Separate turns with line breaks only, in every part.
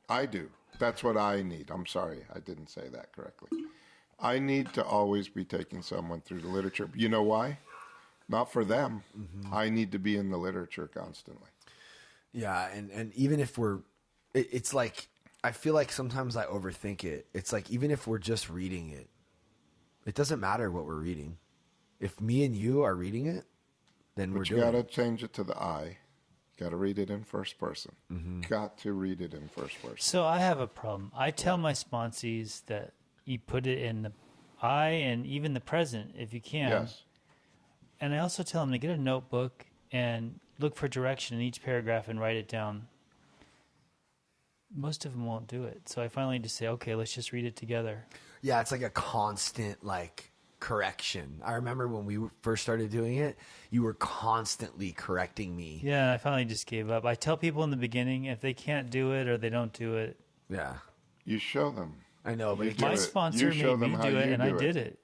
I do. That's what I need. I'm sorry, I didn't say that correctly. I need to always be taking someone through the literature. You know why? Not for them. Mm-hmm. I need to be in the literature constantly.
Yeah, and even if it's like, I feel like sometimes I overthink it. It's like, even if we're just reading it, it doesn't matter what we're reading. If me and you are reading it, then we're doing it. But you got to
change it to the I. You got to read it in first person. Mm-hmm. Got to read it in first person.
So I have a problem. I tell my sponsees that you put it in the I and even the present if you can.
Yes.
And I also tell them to get a notebook and look for direction in each paragraph and write it down. Most of them won't do it. So I finally just say, okay, let's just read it together.
Yeah, it's like a constant, like, correction. I remember when we first started doing it, you were constantly correcting me.
Yeah, I finally just gave up. I tell people in the beginning, if they can't do it or they don't do it.
Yeah.
You show them.
I know, but
my sponsor made me do it, and I did it.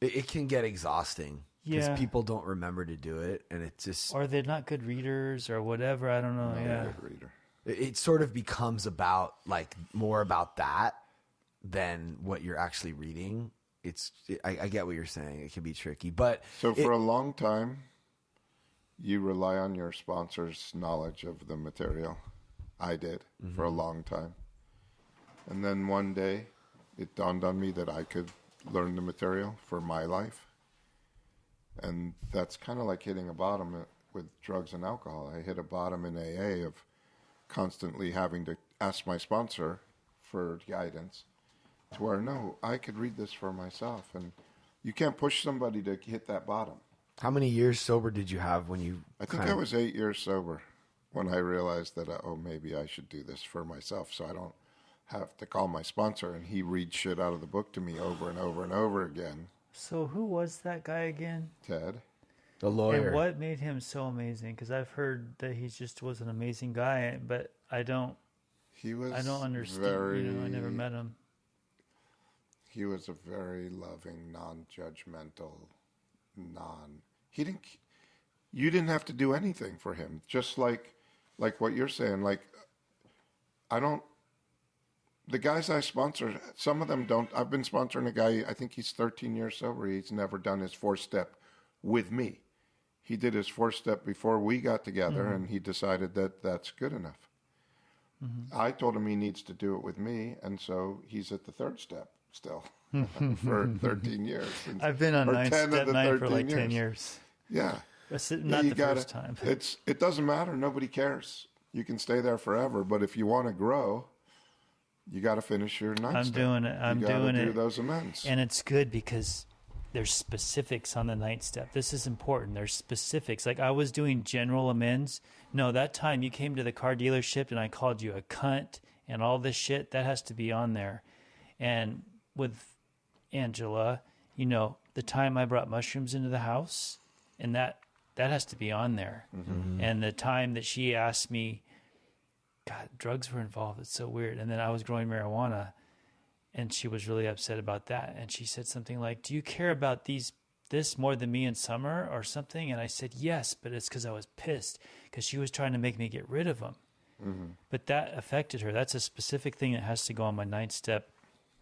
It can get exhausting. Because people don't remember to do it, and it's just...
Or they're not good readers or whatever, I don't know.
Good reader.
It sort of becomes about, like, more about that than what you're actually reading. I get what you're saying. It can be tricky, but...
So for a long time, you rely on your sponsor's knowledge of the material. I did, for a long time. And then one day, it dawned on me that I could learn the material for my life. And that's kind of like hitting a bottom with drugs and alcohol. I hit a bottom in AA of constantly having to ask my sponsor for guidance to where, no, I could read this for myself. And you can't push somebody to hit that bottom.
How many years sober did you have when you...
I think I was 8 years sober when I realized that, maybe I should do this for myself so I don't have to call my sponsor and he reads shit out of the book to me over and over and over again.
So who was that guy again?
Ted.
The lawyer.
And what made him so amazing? Because I've heard that he just was an amazing guy, but I don't understand. I never met him.
He was a very loving, non-judgmental, you didn't have to do anything for him. Just like what you're saying. The guys I sponsor, some of them don't. I've been sponsoring a guy, I think he's 13 years sober. He's never done his 4-step with me. He did his 4-step before we got together, and he decided that that's good enough. Mm-hmm. I told him he needs to do it with me, and so he's at the 3rd step still for 13 years.
I've been on 9-step 9 for like 10 years.
Yeah.
Not the first time.
It doesn't matter. Nobody cares. You can stay there forever, but if you want to grow... You got to finish your 9-step.
I'm doing it. I'm doing it.
Do those amends.
And it's good because there's specifics on the 9-step. This is important. There's specifics. Like I was doing general amends. No, that time you came to the car dealership and I called you a cunt and all this shit, that has to be on there. And with Angela, the time I brought mushrooms into the house, and that has to be on there. Mm-hmm. And the time that she asked me, God, drugs were involved. It's so weird. And then I was growing marijuana, and she was really upset about that. And she said something like, do you care about this more than me in summer or something? And I said, yes, but it's because I was pissed because she was trying to make me get rid of them. Mm-hmm. But that affected her. That's a specific thing that has to go on my 9-step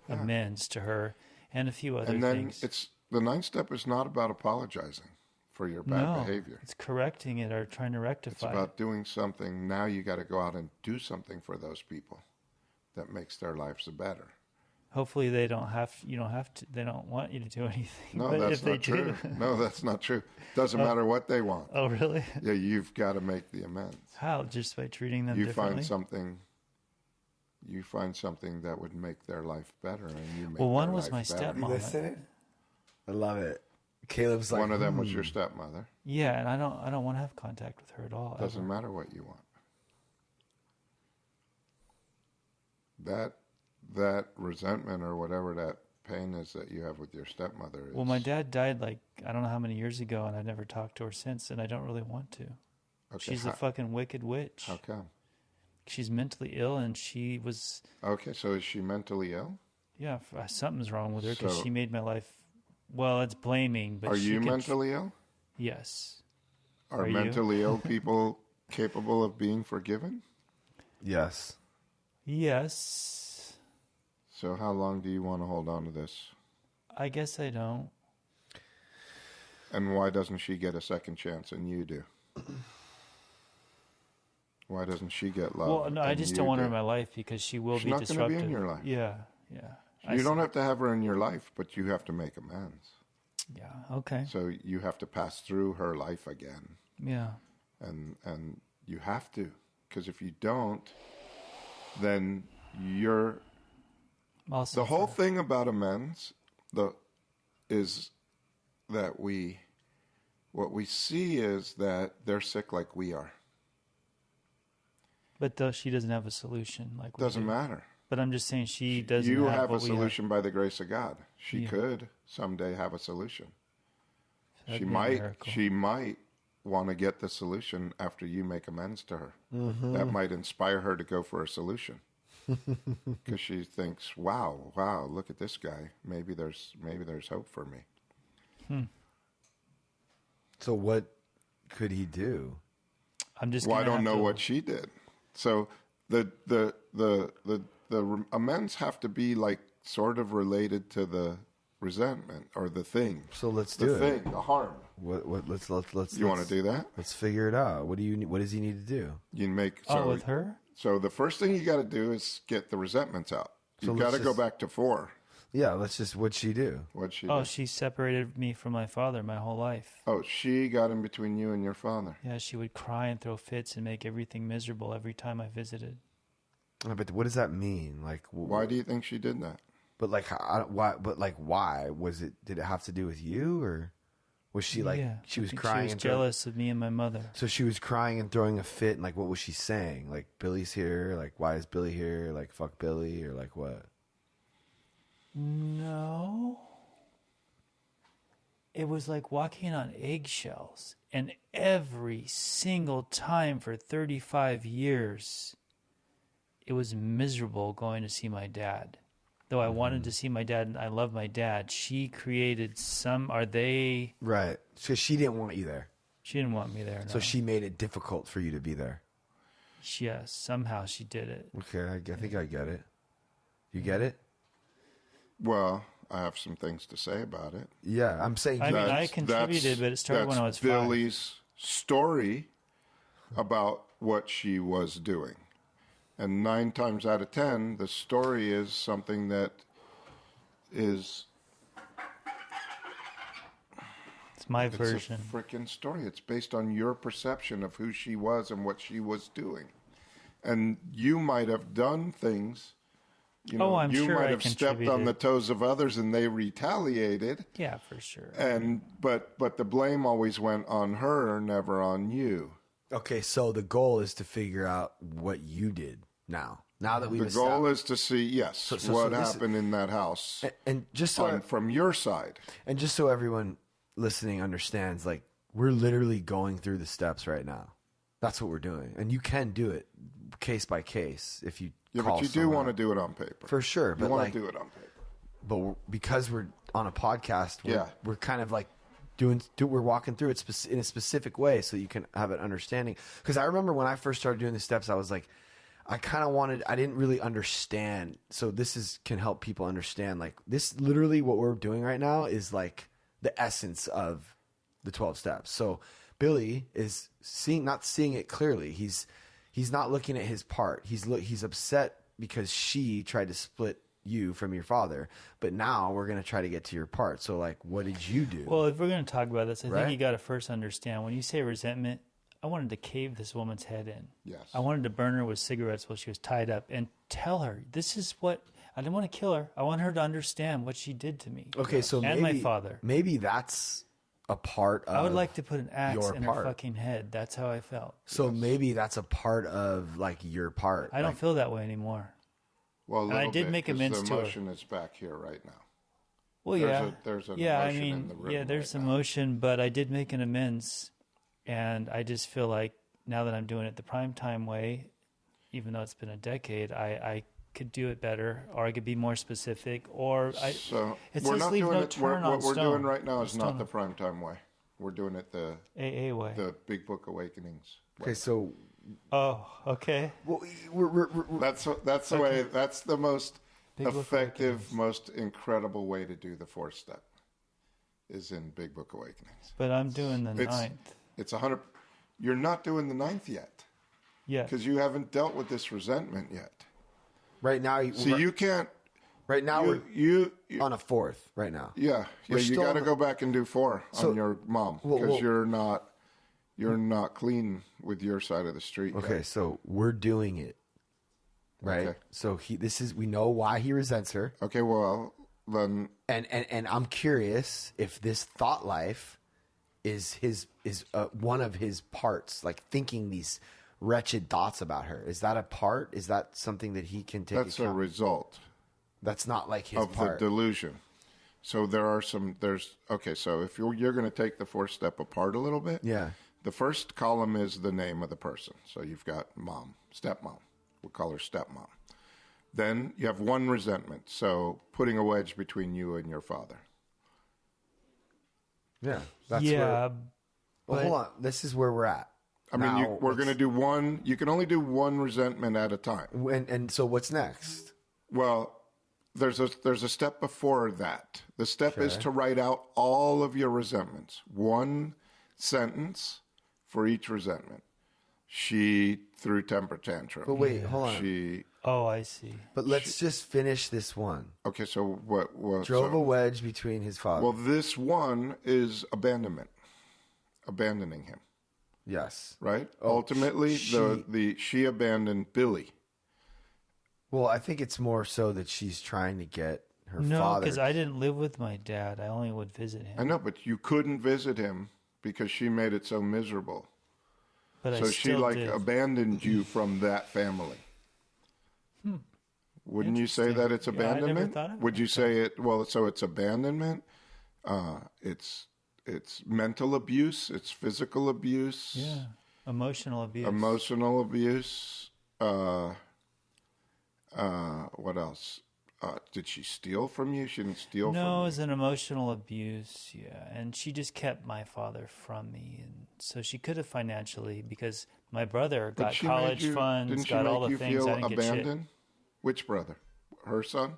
amends to her and a few other things. And then
the 9-step is not about apologizing for your bad behavior.
It's correcting it or trying to rectify it.
It's about doing something. Now you got to go out and do something for those people that makes their lives better.
Hopefully they don't want you to do anything.
No, that's not true. No, that's not true. Doesn't matter what they want.
Oh, really?
Yeah, you've got to make the amends.
How? Just by treating them differently?
You find something that would make their life better, and you make
one was my stepmom.
Listen, I love it. Caleb's like,
one of them was your stepmother.
Yeah, and I don't want to have contact with her at all.
Doesn't matter what you want. That resentment or whatever that pain is that you have with your stepmother is...
Well, my dad died I don't know how many years ago, and I've never talked to her since, and I don't really want to. Okay, she's a fucking wicked witch.
How come?
She's mentally ill, and she was...
Okay, so is she mentally ill?
Yeah, something's wrong with her because she made my life... Well, it's blaming, but
are you mentally ill?
Yes.
Are mentally ill people capable of being forgiven?
Yes.
Yes.
So how long do you want to hold on to this?
I guess I don't.
And why doesn't she get a second chance and you do? Why doesn't she get love?
Well, no, I just don't want her in my life because she will
She's
be
not
disruptive.
gonna be in your life.
Yeah, yeah.
You don't have to have her in your life, but you have to make amends.
Yeah, okay.
So you have to pass through her life again.
Yeah.
And you have to, because if you don't, then you're
Also,
the whole thing about amends is that what we see is that they're sick like we are.
But though she doesn't have a solution, like we
Doesn't
do.
matter.
But I'm just saying she doesn't.
You
have
have a
what we
solution by the grace of God. She
Yeah.
could someday have a solution.
That'd
She
be a
might.
miracle.
She might want to get the solution after you make amends to her. That might inspire her to go for a solution because she thinks, "Wow, look at this guy. Maybe there's hope for me."
So what could he do?
I'm just.
Well, I
gonna
don't
have
know
to-
what she did. So the amends have to be like sort of related to the resentment or the thing.
So let's
The
do
thing,
it.
the harm.
Let's
You want to do that?
Let's figure it out. What does he need to do?
You make
with her?
So the first thing you got to do is get the resentments out.
So
You've got to
let's
go
just-
back to 4.
Yeah, what'd she do?
What'd she
Oh,
do?
she separated me from my father my whole life.
Oh, she got in between you and your father.
Yeah, she would cry and throw fits and make everything miserable every time I visited.
But what does that mean? Like,
Why do you think she did that?
But like, why? But like, why was it? Did it have to do with you, or was she like
Yeah,
she
I
was
think
crying?
She was
and
jealous of me and my mother.
So she was crying and throwing a fit, and like, what was she saying? Like, Billy's here. Like, why is Billy here? Like, fuck Billy, or like what?
No. It was like walking on eggshells. And every single time for 35 years, it was miserable going to see my dad. Though I wanted to see my dad and I love my dad, she created
Right. So she didn't want you there.
She didn't want me there. No.
So she made it difficult for you to be there.
Yes, somehow she did it.
Okay, I think I get it. You get it?
Well, I have some things to say about it.
Yeah, I'm saying.
I mean, I contributed, but it started when I was 5.
Billy's story about what she was doing. And 9 times out of 10, the story is something that is...
It's my version.
It's a freaking story. It's based on your perception of who she was and what she was doing. And you might have done things... You know,
I'm
you
sure
might
I
have stepped on
contributed.
the toes of others and they retaliated.
Yeah, for sure.
But the blame always went on her, never on you.
Okay, so the goal is to figure out what you did now. Now that we've
The goal is to see, what happened in that house
and just so
from your side.
and just so everyone listening understands, like, we're literally going through the steps right now. That's what we're doing, and you can do it case by case if you.
Yeah, but you do want to do it on paper.
For sure,
You
but
want
like,
to do it on paper.
but because we're on a podcast,
Yeah.
we're kind of like we're walking through it in a specific way so you can have an understanding. Because I remember when I first started doing the steps, I was like, I didn't really understand. So this can help people understand. Like, this literally what we're doing right now is like the essence of the 12 steps. So Billy is not seeing it clearly. He's not looking at his part. He's upset because she tried to split you from your father. But now we're going to try to get to your part. So, like, what did you do?
Well, if we're going to talk about this, I
Right?
think you got to first understand when you say resentment, I wanted to cave this woman's head in.
Yes.
I wanted to burn her with cigarettes while she was tied up and tell her, this is what, I didn't want to kill her. I want her to understand what she did to me.
Okay, so
and
maybe
my father.
Maybe that's a part of.
I would like to put an axe
your
in
part.
her fucking head. That's how I felt.
So maybe that's a part of like your part.
I don't
Like,
feel that way anymore.
Well, a
And I
little
did
bit,
make
'cause
amends
the
to her.
emotion is back here right now.
Well,
There's an
yeah, I
emotion in
mean,
the room
yeah, there's
right now.
emotion, but I did make an amends, and I just feel like now that I'm doing it the prime time way, even though it's been a decade, I could do it better, or I could be more specific, or
So
it
we're
says
not
leave
doing
no
it.
turn
What
on
we're
stone.
doing right now is not
Stone.
the primetime way. We're doing it the
AA way.
Big Book Awakenings way.
Okay, so
Oh, okay.
Well,
That's the way. That's the most
Big Book
effective,
Awakenings.
most incredible way to do the 4-step. Is in Big Book Awakenings.
But I'm doing the
It's-
9th.
It's 100. You're not doing the 9th yet
Yeah.
because you haven't dealt with this resentment yet.
right now,
So you can't.
right now
You
we're on a 4th right now.
yeah.
We're
You
still
got
on
to
the-
go back and do 4
So-
on your mom
Well,
because you're not clean with your side of the street.
Okay,
yet.
so we're doing it, right?
Okay.
So we know why he resents her,
Okay. Well, then
and I'm curious if this thought life is one of his parts, like thinking these wretched thoughts about her. Is that a part? Is that something that he can take?
that's a
account?
result
That's not like his
of
part.
the delusion. So so if you're going to take the 4-step apart a little bit.
Yeah.
The first column is the name of the person. So you've got mom, stepmom. We'll call her stepmom. Then you have one resentment. So putting a wedge between you and your father.
Yeah. That's
yeah.
Well, hold on. This is where we're at.
I mean, we're going to do one. You can only do one resentment at a time.
And so what's next?
Well, there's a step before that. The step is to write out all of your resentments. One sentence for each resentment. She threw temper tantrum.
But wait, hold on.
Oh, I see.
But let's just finish this one.
Okay, so what
Drove
so-
a wedge between his father.
Well, this one is abandonment, abandoning him,
yes.
right?
Oh,
Ultimately, she abandoned Billy.
Well, I think it's more so that she's trying to get her
No,
father.
because I didn't live with my dad. I only would visit him.
I know, but you couldn't visit him because she made it so miserable.
But
So
I
she
still did.
abandoned you from that family. Wouldn't you say that it's
Yeah, I never
abandonment?
thought of it
Would you
like
say it? Well, so it's abandonment. It's mental abuse. It's physical abuse.
Yeah. Emotional abuse.
Emotional abuse. What else? Did she steal from you? She didn't steal
No, it
from
was an emotional abuse, yeah. And she just kept my father from me. And so she could have financially, because my brother
But
got
she
college
made you,
funds,
didn't she
got
make
all the
you
things.
feel
I didn't get shit.
abandoned? Which brother? Her son?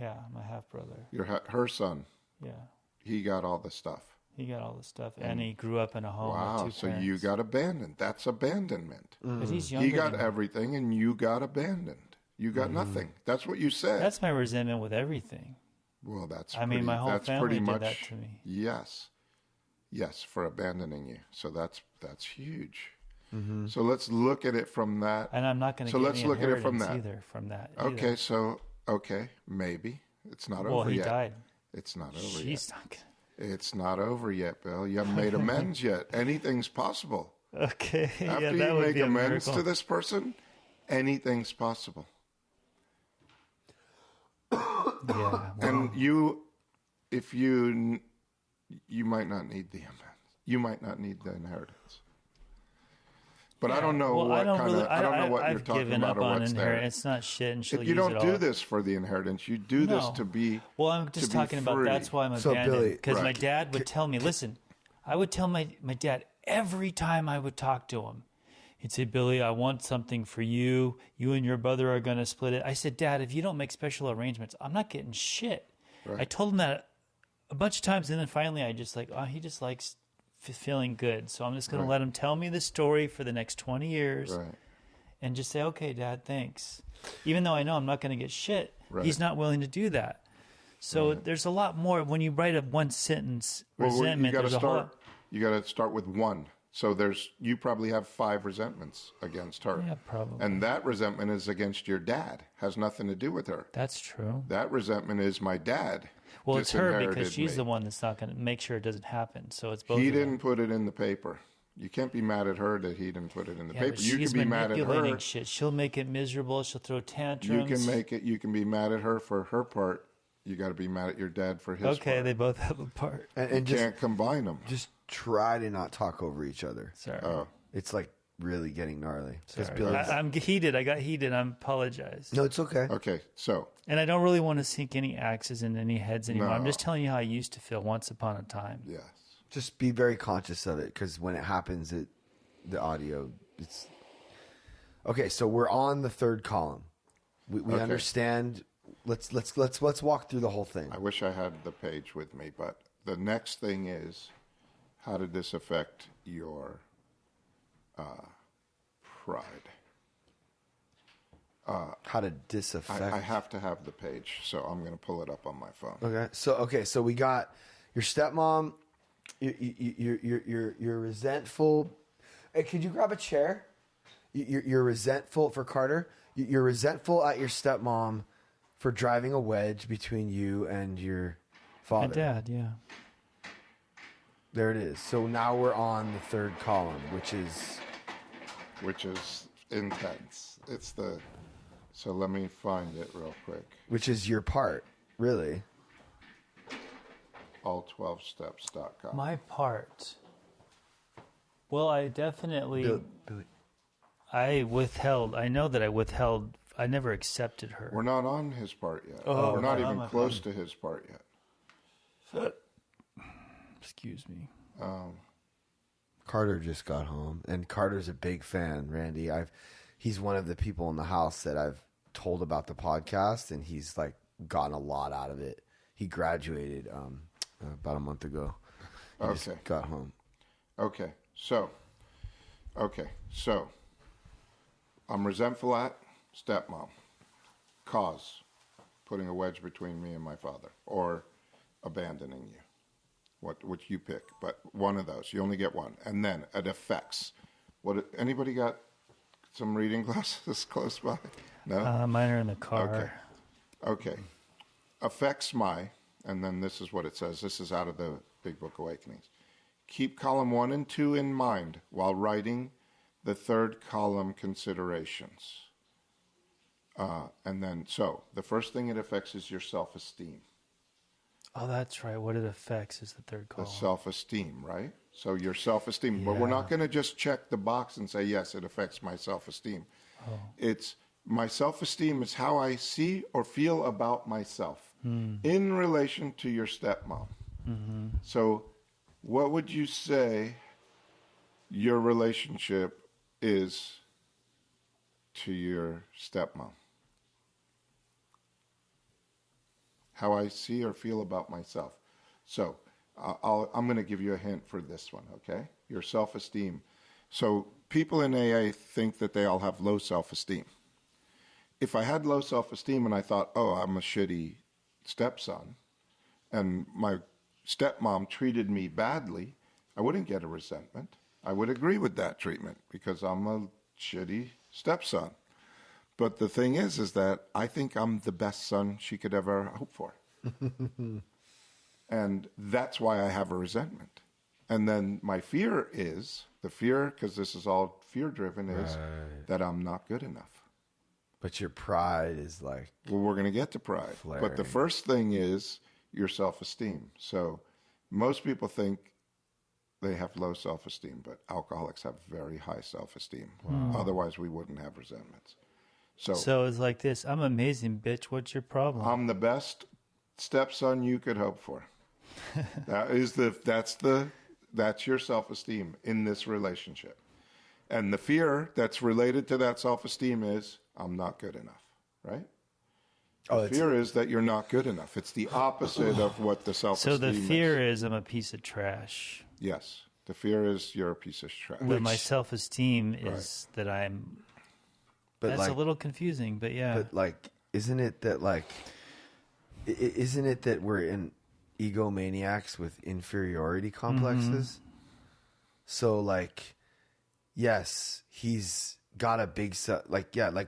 Yeah, my half brother.
Her son.
Yeah.
He got all the stuff.
He got all the stuff. And he grew up in a home
Wow.
with two
So
parents.
you got abandoned. That's abandonment.
But he's younger
He got
than me.
everything and you got abandoned. You got nothing. That's what you said.
That's my resentment with everything.
Well, that's
I mean, my whole
that's
family
pretty
did
much,
that to me.
Yes. Yes, for abandoning you. So that's huge. So let's look at it from that.
And I'm not going to
So
get
let's
any
look at it from
inheritance
that.
either from that.
Okay, maybe. It's not
Well,
over
he
yet.
died.
It's not over yet.
She's not going
It's not over yet, Bill. You haven't made amends yet. Anything's possible.
to. Okay.
After
yeah, that
you
would
make
be a
amends
miracle.
to this person, anything's possible.
Yeah.
And if you might not need the amends. You might not need the inheritance. But I don't know
well,
what kind of. I don't know what
I've
you're talking
given
about
up
or
on
what's there.
inheritance. It's not shit, and she'll
You
use
don't
it
do
all.
this for the inheritance. You do this
No.
to be.
Well, I'm just
be
talking about
free.
that's why I'm
So,
abandoned.
Billy-
Because my
Right.
dad would tell me, listen, I would tell my dad every time I would talk to him. He'd say, Billy, I want something for you. You and your brother are going to split it. I said, Dad, if you don't make special arrangements, I'm not getting shit.
Right.
I told him that a bunch of times, and then finally I just he just likes feeling good. So I'm just going to let him tell me the story for the next 20 years.
Right.
And just say, okay, Dad, thanks. Even though I know I'm not going to get shit,
Right.
he's not willing to do that. So there's a lot more. When you write a one sentence
Well,
resentment,
you got
there's
to
a whole.
start. You got to start with one. So you probably have 5 resentments against her.
Yeah, probably.
And that resentment is against your dad. Has nothing to do with her.
That's true.
That resentment is my dad.
Well, it's her because
disinherited
she's
me.
the one that's not going to make sure it doesn't happen. So it's both.
He
of them.
didn't put it in the paper. You can't be mad at her that he didn't put it in the
Yeah,
paper.
but
You
she's
can be mad at
manipulating
her.
shit. She'll make it miserable. She'll throw
You
tantrums.
can make it. You can be mad at her for her part. You got to be mad at your dad for his
Okay,
part.
they both have a part.
and
You
just
can't combine them.
just try to not talk over each other.
Sorry.
Oh,
It's like really getting gnarly. 'Cause
Sorry.
Billy's-
I'm heated. I got heated. I apologize.
no, it's okay.
okay. So
And I don't really want to sink any axes in any heads anymore. I'm
No.
just telling you how I used to feel once upon a time.
yes,
Just be very conscious of it because when it happens, the audio, Okay, so we're on the third column. We
Okay.
understand. Let's walk through the whole thing.
I wish I had the page with me, but the next thing is, how did this affect your pride?
How to disaffect.
I have to have the page, so I'm going to pull it up on my phone.
Okay, so we got your stepmom. You're resentful. Hey, could you grab a chair? You're resentful for Carter. You're resentful at your stepmom for driving a wedge between you and your father.
My dad, yeah.
There it is. So now we're on the third column, which is
intense. So let me find it real quick.
Which is your part, really.
All12steps.com.
My part. Well, I definitely.
Billy.
I withheld. I know that I withheld. I never accepted her.
We're not on his part yet.
Oh,
we're not
okay.
even close to his part yet.
Excuse me.
Carter just got home, and Carter's a big fan, Randy. He's one of the people in the house that I've told about the podcast, and he's like gotten a lot out of it. He graduated about a month ago. He just got home.
Okay, so I'm resentful at stepmom. Cause putting a wedge between me and my father, or abandoning you. Which you pick, but one of those. You only get one. And then it affects. Anybody got some reading glasses close by? No?
Mine are in the car.
Okay. Affects and then this is what it says. This is out of the Big Book Awakenings. Keep column 1 and 2 in mind while writing the third column considerations. And then, so the first thing it affects is your self-esteem.
Oh, that's right. What it affects is the third
The
column.
self-esteem, right? So your self-esteem. But we're not going to just check the box and say, yes, it affects my self-esteem. Oh. It's my self-esteem is how I see or feel about myself in relation to your stepmom. Mm-hmm. So what would you say your relationship is to your stepmom? How I see or feel about myself. So I'm going to give you a hint for this one, okay? Your self-esteem. So people in AA think that they all have low self-esteem. If I had low self-esteem and I thought, oh, I'm a shitty stepson, and my stepmom treated me badly, I wouldn't get a resentment. I would agree with that treatment because I'm a shitty stepson. But the thing is that I think I'm the best son she could ever hope for. And that's why I have a resentment. And then my fear is, because this is all fear-driven, is that I'm not good enough.
But your pride is like...
Well, we're going to get to pride.
Flaring.
But the first thing is your self-esteem. So most people think they have low self-esteem, but alcoholics have very high self-esteem. Wow. Otherwise, we wouldn't have resentments.
So it's like this. I'm amazing, bitch. What's your problem?
I'm the best stepson you could hope for. That's your self-esteem in this relationship. And the fear that's related to that self-esteem is I'm not good enough, right? The fear is that you're not good enough. It's the opposite of what the self-esteem is.
So the fear is I'm a piece of trash.
Yes. The fear is you're a piece of trash.
But my self-esteem is that I'm...
But
that's a little confusing, but yeah.
But like, isn't it that we're in egomaniacs with inferiority complexes? Mm-hmm. So like, yes, he's got a big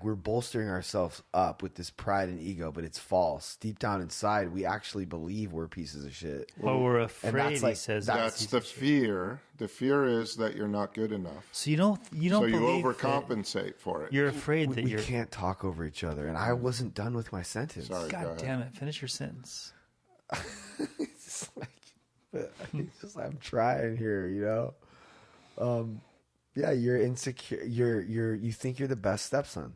we're bolstering ourselves up with this pride and ego, but it's false. Deep down inside, we actually believe we're pieces of shit.
We're afraid. He says
that's the fear. The fear is that you're not good enough.
So you don't. So you
overcompensate for it.
You're afraid
we can't talk over each other. And I wasn't done with my sentence.
Sorry,
God damn it! Finish your sentence.
It's I'm trying here, you know. Yeah, you're insecure. You think you're the best stepson.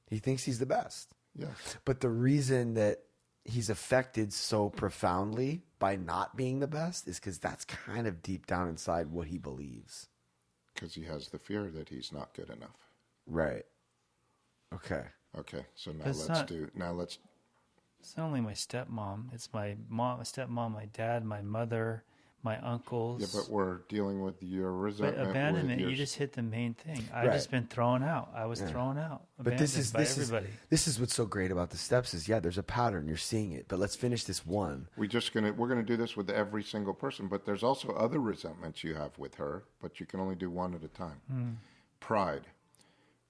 He thinks he's the best.
Yeah.
But the reason that he's affected so profoundly by not being the best is because that's kind of deep down inside what he believes.
Because he has the fear that he's not good enough.
Right. Okay.
Okay, so now
It's
let's
It's not only my stepmom. It's my mom, my stepmom, my dad, my mother, my uncles.
yeah, but we're dealing with your
But
resentment.
abandonment,
with your,
you just hit the main thing. I
Right.
just been thrown out. I was thrown out.
But this is
by everybody.
this is what's so great about the steps is there's a pattern. You're seeing it. But let's finish this one.
we're gonna do this with every single person, but there's also other resentments you have with her, but you can only do one at a time. Pride,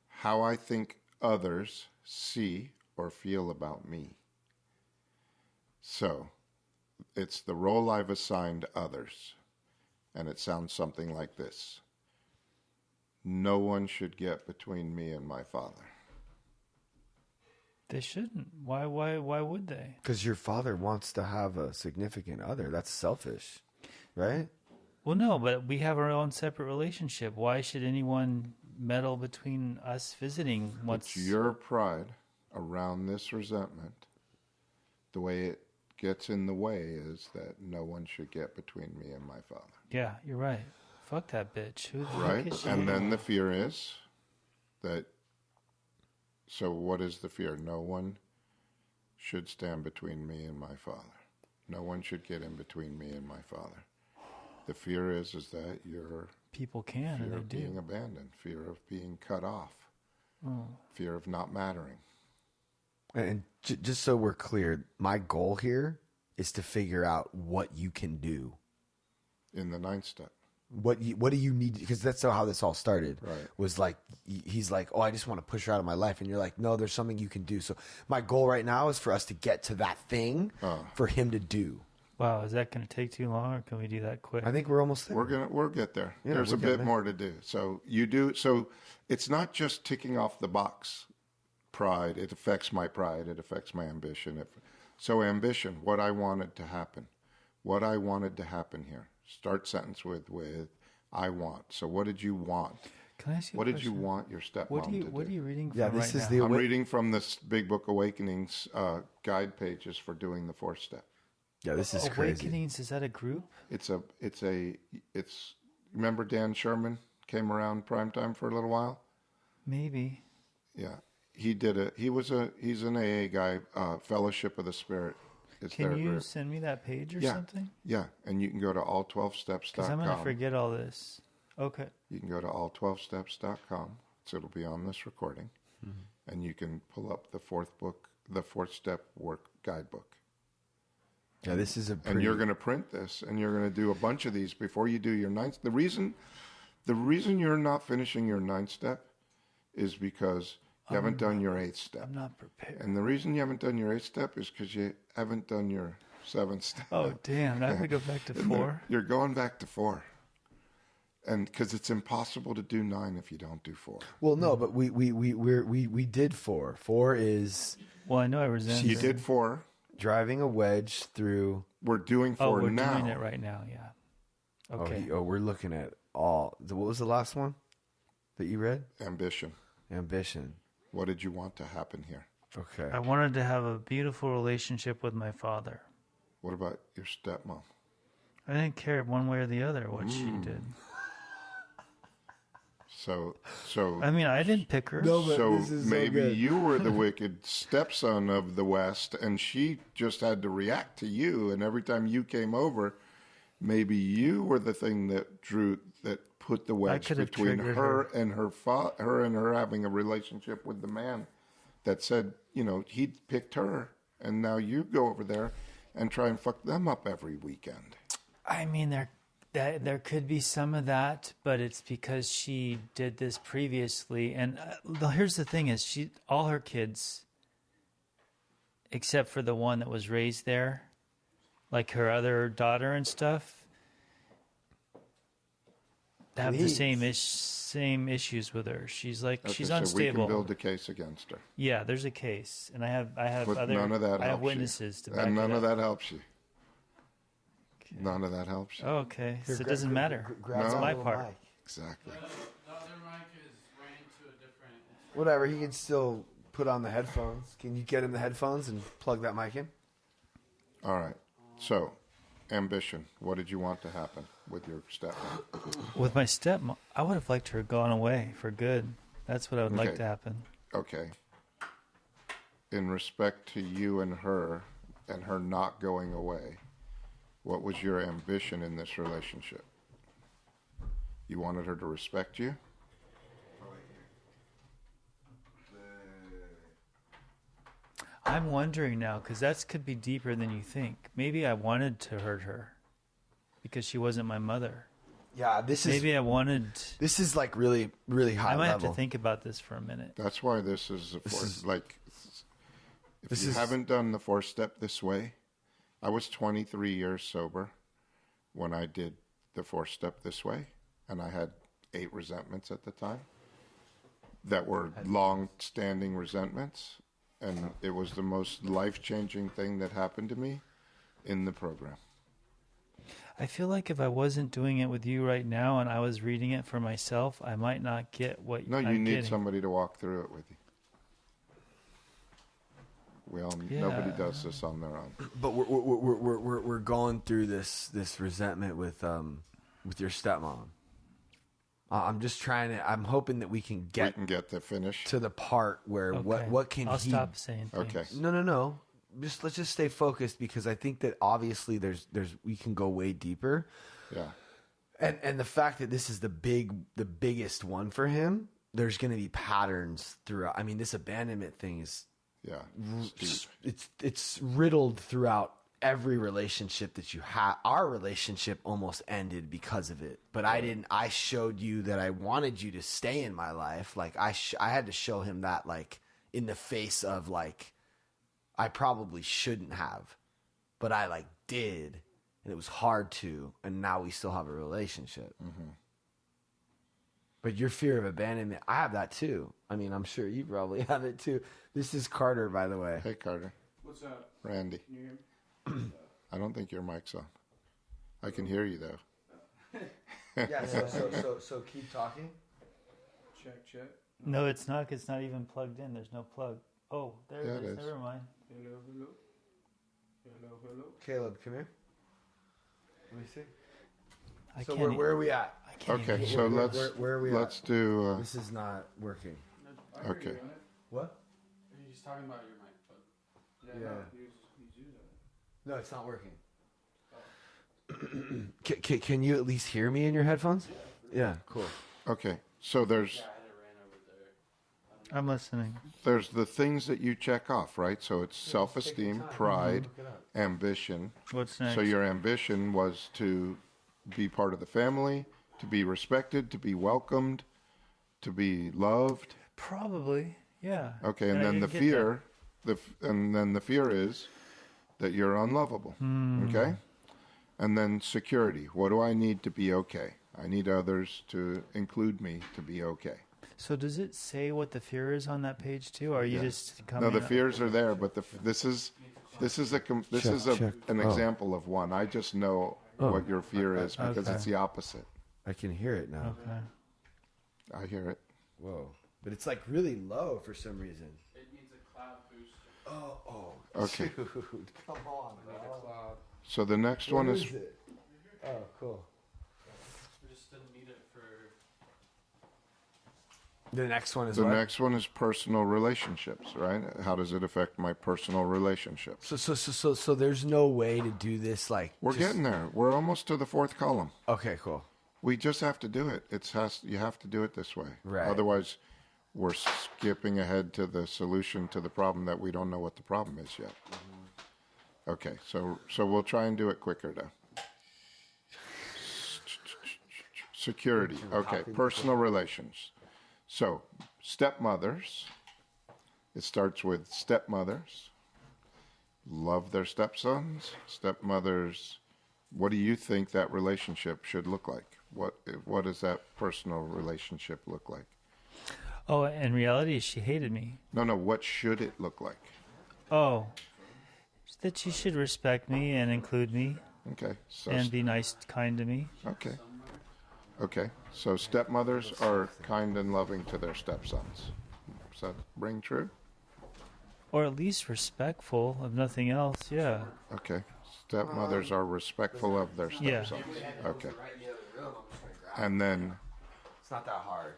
how I think others see or feel about me. So, it's the role I've assigned others, and it sounds something like this: no one should get between me and my Father.
They shouldn't. Why would they?
Because your father wants to have a significant other. That's selfish, right?
Well, no, but we have our own separate relationship. Why should anyone meddle between us visiting?
It's your pride around this resentment. The way it gets in the way is that no one should get between me and my Father.
Yeah, you're right. Fuck that bitch. Who the fuck
Right?
is she?
And then the fear is that, so what is the fear? No one should stand between me and my Father. No one should get in between me and my Father. The fear is that you're
People can,
fear
and
of
they
being
do.
abandoned, fear of being cut off,
Oh.
fear of not mattering.
And just so we're clear, my goal here is to figure out what you can do.
In the 9th step.
What do you need? Because that's how this all started.
Right.
Was like he's like, oh, I just want to push her out of my life, and you're like, no, there's something you can do. So my goal right now is for us to get to that thing for him to do.
Wow, is that going to take too long, or can we do that quick?
I think we're almost there.
We'll get there.
Yeah,
There's
we're
a
getting
bit
there.
more to do. So you do. So it's not just ticking off the box. Pride. It affects my pride. It affects my ambition. So ambition. What I wanted to happen. What I wanted to happen here. Start sentence with I want. So what did you want?
Can I ask you
What
a
did you
question?
want your stepmom
What
to do?
are you reading
Yeah,
from
this
right
is
now?
the
I'm reading from this Big Book Awakenings guide pages for doing the 4th step.
Yeah, this is crazy.
Awakenings, is that a group?
It's remember Dan Sherman came around primetime for a little while?
Maybe.
Yeah. He's an AA guy, Fellowship of the Spirit. It's
Can
their
you
group.
send me that page or
Yeah.
something?
Yeah, and you can go to all12steps.com.
Because I'm going to forget all this. Okay.
You can go to all12steps.com. So it'll be on this recording. And you can pull up the 4th step work guidebook.
Yeah, this is a pretty...
And you're going to print this, and you're going to do a bunch of these before you do your 9th. The reason you're not finishing your 9th step is because you haven't done your 8th step.
I'm not prepared.
And the reason you haven't done your 8th step is because you haven't done your 7th step.
Oh, damn. Now I have to go back to 4?
You're going back to 4. And because it's impossible to do 9 if you don't do 4.
Well, no, but we did 4. 4 is
Well, I know I resent
You
it.
did 4.
driving a wedge through...
We're doing 4
Oh, we're
now.
doing it right now, yeah. Okay.
We're looking at all... What was the last one that you read?
Ambition.
Ambition.
What did you want to happen here?
Okay.
I wanted to have a beautiful relationship with my father.
What about your stepmom?
I didn't care one way or the other what she did.
So
I mean, I didn't pick her.
No, but
so
this is so
maybe
good.
you were the wicked stepson of the West, and she just had to react to you. And every time you came over, maybe you were the thing that put the wedge
could have
between
triggered
her and her having a relationship with the man that said, he picked her, and now you go over there and try and fuck them up every weekend.
I mean, there could be some of that, but it's because she did this previously. And here's the thing: is all her kids, except for the one that was raised there, like her other daughter and stuff, have the same issues with her. She's like she's
so
unstable.
we can build a case against her.
Yeah, there's a case, and I have
But
other
none of that
I have
helps
witnesses
you.
to back
And none
it
of
up.
that helps you. None of that helps you.
Oh, okay, so it doesn't matter. That's
No.
my part.
Exactly.
The other mic is ran to a different.
Whatever, he can still put on the headphones. Can you get him the headphones and plug that mic in?
All right. So, ambition. What did you want to happen with your stepmom?
With my stepmom, I would have liked her gone away for good. That's what I would like
Okay.
to happen.
Okay. In respect to you and her not going away, what was your ambition in this relationship? You wanted her to respect you?
I'm wondering now, because that could be deeper than you think. Maybe I wanted to hurt her because she wasn't my mother.
Yeah, this
Maybe I wanted.
this is like really, really high
I might
level.
have to think about this for a minute.
That's why this is a
This is-
if
this
you
is-
haven't done the 4-step this way, I was 23 years sober when I did the 4-step this way, and I had 8 resentments at the time that were long-standing resentments, and it was the most life-changing thing that happened to me in the program.
I feel like if I wasn't doing it with you right now and I was reading it for myself, I might not get what
No, you
I'm
need
getting.
somebody to walk through it with you. Nobody does this on their own.
But we're going through this resentment with your stepmom. I'm just trying to. I'm hoping that we can
We
get
can get the finish.
to the part where
Okay.
what can
I'll
he?
stop saying things.
Okay.
No. Let's just stay focused because I think that obviously there's we can go way deeper.
Yeah.
And the fact that this is the biggest one for him, there's going to be patterns throughout. I mean, this abandonment thing is
Yeah. Steep.
it's riddled throughout every relationship that you have. Our relationship almost ended because of it, but I didn't. I showed you that I wanted you to stay in my life. Like I had to show him that, like in the face of like I probably shouldn't have, but I like did. And it was hard to, and now we still have a relationship.
Mm-hmm.
But your fear of abandonment, I have that too. I mean, I'm sure you probably have it too. This is Carter, by the way.
Hey, Carter.
What's up?
Randy.
Can you hear me?
I don't think your mic's on. I can hear you though.
Yeah, so keep talking.
Check.
No, it's not. 'Cause it's not even plugged in. There's no plug. Oh, there
Yeah,
it
it
is.
is.
Never mind.
Hello.
Caleb, come here. Let me see.
I
So
can't.
where are we at?
I can't
Okay,
even
so
hear.
where are we
let's do.
This is not working.
I heard
Okay.
you on it.
What?
He's talking about your mic, but
Yeah.
no, he's using it.
No, it's not working. Can you at least hear me in your headphones? Yeah, cool.
Okay, so there's
Yeah, I had it ran over there.
I'm listening.
the things that you check off, right? So it's self-esteem, pride, ambition.
What's next?
So your ambition was to be part of the family, to be respected, to be welcomed, to be loved.
Probably, yeah.
Okay, and
I
then the
get
fear, and then the fear is that you're unlovable. Okay, and then security. What do I need to be okay? I need others to include me to be okay.
that. So does it say what the fear is on that page too, or are you
Yeah.
just coming?
No, the fears are there, but this is
Check.
an
Oh.
example of one. I just know what your fear is because
Okay.
it's the opposite.
I can hear it now.
Okay.
I hear it.
Whoa. But it's like really low for some reason.
It needs a cloud booster.
Oh.
Okay.
Dude, come on,
Like a cloud.
So the next one is
it? Oh, cool.
We just didn't need it for.
The next one is
the
what?
next one is personal relationships, right? How does it affect my personal relationships?
So there's no way to do this like
We're
just-
getting there. We're almost to the 4th column.
Okay, cool.
We just have to do it. You have to do it this way.
Right.
Otherwise, we're skipping ahead to the solution to the problem that we don't know what the problem is yet. Okay, so we'll try and do it quicker though. Security. Okay, personal relations. So, stepmothers. It starts with stepmothers. Love their stepsons. Stepmothers. What do you think that relationship should look like? What does that personal relationship look like?
Oh, in reality, she hated me.
No. What should it look like?
Oh, that she should respect me and include me
Okay. So
and be nice, kind to me.
okay. Okay. So stepmothers are kind and loving to their stepsons. Does that ring true?
Or at least respectful, if nothing else. Yeah.
Okay. Stepmothers are respectful of their
Yeah.
stepsons. Okay. And then
It's not that hard.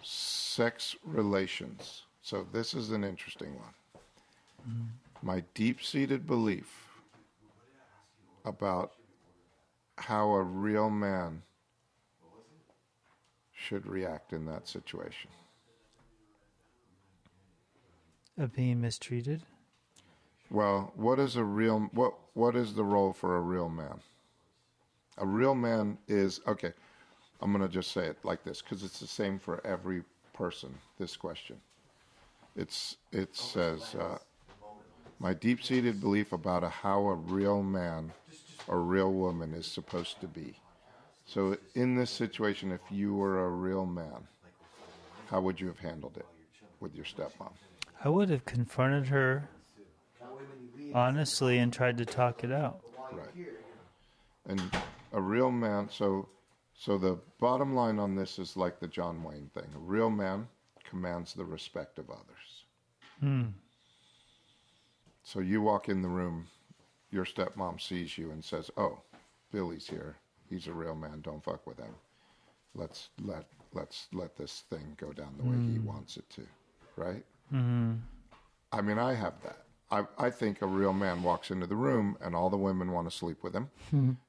sex relations. So this is an interesting one. My deep-seated belief about how a real man should react in that situation.
Of being mistreated?
Well, what is a real what is the role for a real man? A real man is, okay, I'm going to just say it like this because it's the same for every person, this question. It says, my deep-seated belief about how a real man or real woman is supposed to be. So in this situation, if you were a real man, how would you have handled it with your stepmom?
I would have confronted her honestly and tried to talk it out.
Right. And a real man, so the bottom line on this is like the John Wayne thing. A real man commands the respect of others. So you walk in the room, your stepmom sees you and says, oh, Billy's here. He's a real man. Don't fuck with him. Let's let this thing go down the way he wants it to. Right? I mean, I have that. I think a real man walks into the room and all the women want to sleep with him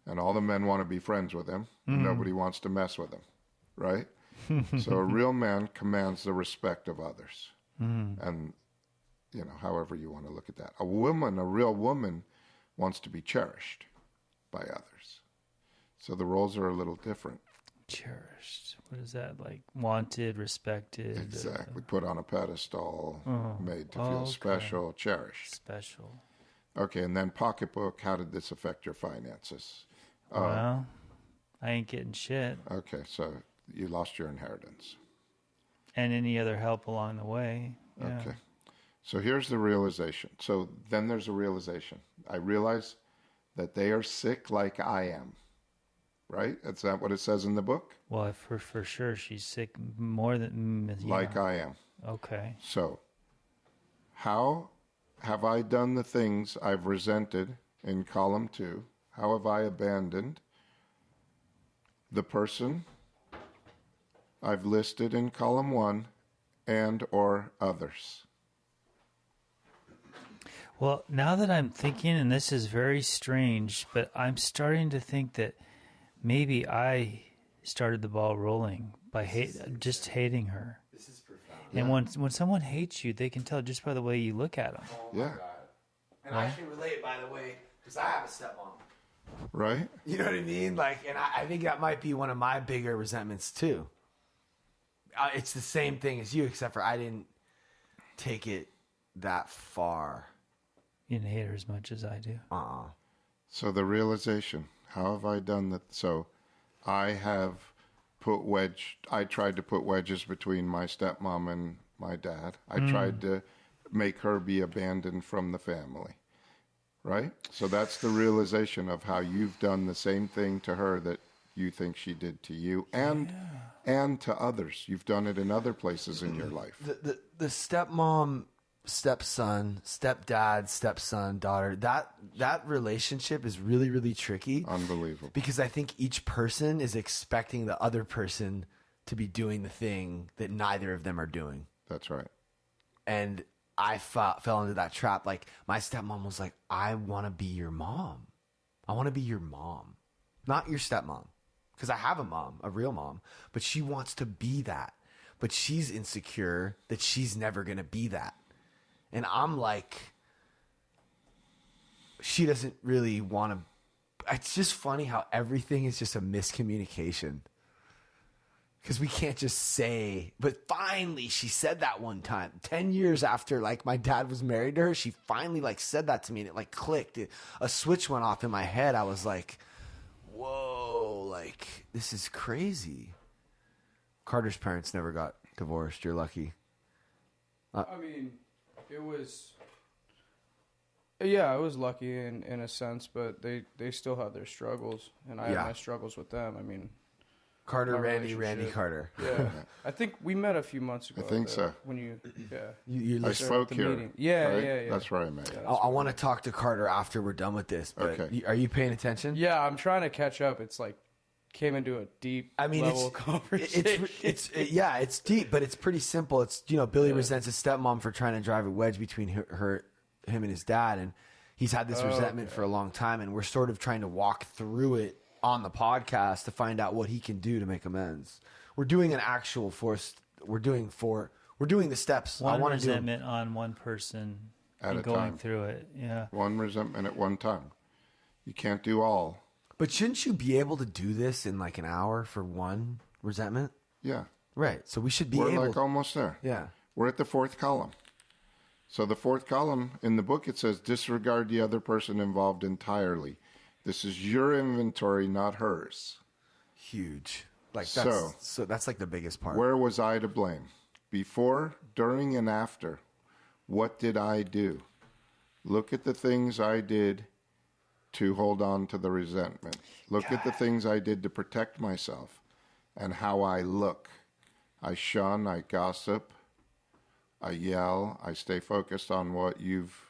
and all the men want to be friends with him. Nobody wants to mess with him, right? So a real man commands the respect of others. And, you know, however you want to look at that. A real woman wants to be cherished by others. So the roles are a little different.
Cherished. What is that like? Wanted, respected.
Exactly. Put on a pedestal, made to feel special, cherished.
Special.
Okay, and then pocketbook, how did this affect your finances?
Well, I ain't getting shit.
Okay, so you lost your inheritance.
And any other help along the way. Yeah.
Okay. So here's the realization. So then there's a realization. I realize that they are sick like I am. Right? Is that what it says in the book?
Well, for sure, she's sick more than... Yeah.
Like I am.
Okay.
So, how have I done the things I've resented in column 2? How have I abandoned the person I've listed in column 1 and or others?
Well, now that I'm thinking, and this is very strange, but I'm starting to think that maybe I started the ball rolling by just hating her.
This is profound.
And when someone hates you, they can tell just by the way you look at them.
Yeah.
And I can relate, by the way, because I have a stepmom.
Right?
You know what I mean? Like, and I think that might be one of my bigger resentments too. It's the same thing as you, except for I didn't take it that far.
You didn't hate her as much as I do.
So the realization, how have I done that? So I have I tried to put wedges between my stepmom and my dad. I tried to make her be abandoned from the family. Right? So that's the realization of how you've done the same thing to her that you think she did to you and to others. You've done it in other places in your life.
The stepmom, stepson, stepdad, stepson, daughter, that relationship is really, really tricky.
Unbelievable.
Because I think each person is expecting the other person to be doing the thing that neither of them are doing.
That's right.
And I fell into that trap. Like, my stepmom was like, I want to be your mom. I want to be your mom. Not your stepmom. Because I have a mom, a real mom. But she wants to be that. But she's insecure that she's never going to be that. And I'm like, she doesn't really want to. It's just funny how everything is just a miscommunication. Because we can't just say, but finally she said that one time. 10 years after, like, my dad was married to her, she finally, like, said that to me, and it, like, clicked. A switch went off in my head. I was like, whoa, like, this is crazy. Carter's parents never got divorced. You're lucky.
I mean, it was... Yeah, I was lucky in a sense, but they still had their struggles, and I had my struggles with them. I mean...
Carter, Randy Carter.
Yeah. I think we met a few months ago.
I think so.
When you
I spoke here.
meeting. Yeah,
right?
yeah.
That's where I met you.
I want to talk to Carter after we're done with this. But
Okay.
are you paying attention?
Yeah, I'm trying to catch up. It's like came into a deep level conversation.
It's deep, but it's pretty simple. It's, Billy resents his stepmom for trying to drive a wedge between him and his dad, and he's had this resentment for a long time, and we're sort of trying to walk through it on the podcast to find out what he can do to make amends. We're doing an actual we're doing the steps.
One resentment on one person
at
and
a
going
time.
through it. Yeah.
One resentment at one time. You can't do all.
But shouldn't you be able to do this in like an hour for one resentment?
Yeah.
Right. So we should be
We're
able.
like almost there.
Yeah.
We're at the fourth column. So the fourth column in the book, it says disregard the other person involved entirely. This is your inventory, not hers.
Huge. Like
So
that's like the biggest part.
Where was I to blame? Before, during, and after. What did I do? Look at the things I did to hold on to the resentment. Look at the things I did to protect myself and how I look. I shun, I gossip, I yell, I stay focused on what you've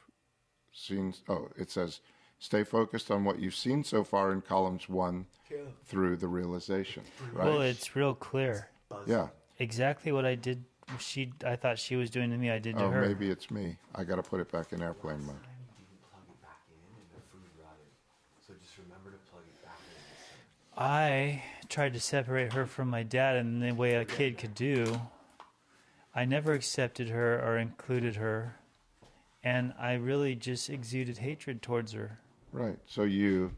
seen. Oh, it says, stay focused on what you've seen so far in columns 1 through the realization. Right?
Well, it's real clear.
Yeah.
Exactly what I did. I thought she was doing to me, I did to her.
Oh, maybe it's me. I got to put it back in airplane mode.
I tried to separate her from my dad in the way a kid could do. I never accepted her or included her, and I really just exuded hatred towards her.
Right. So you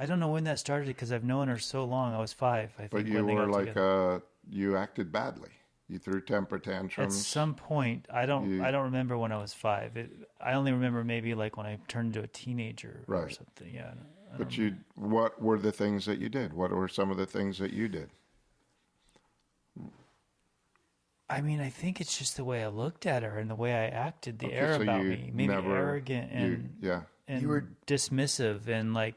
I don't know when that started because I've known her so long. I was 5, I think.
but you
when they
were
got
like
together.
you acted badly. You threw temper
At
tantrums.
some point, I don't remember when I was 5. I only remember maybe like when I turned into a teenager or
Right.
something. Yeah.
But what were the things that you did? What were some of the things that you did?
I mean, I think it's just the way I looked at her and the way I acted, the air
so
about
you
me, maybe
never-
arrogant and
You were
dismissive and like,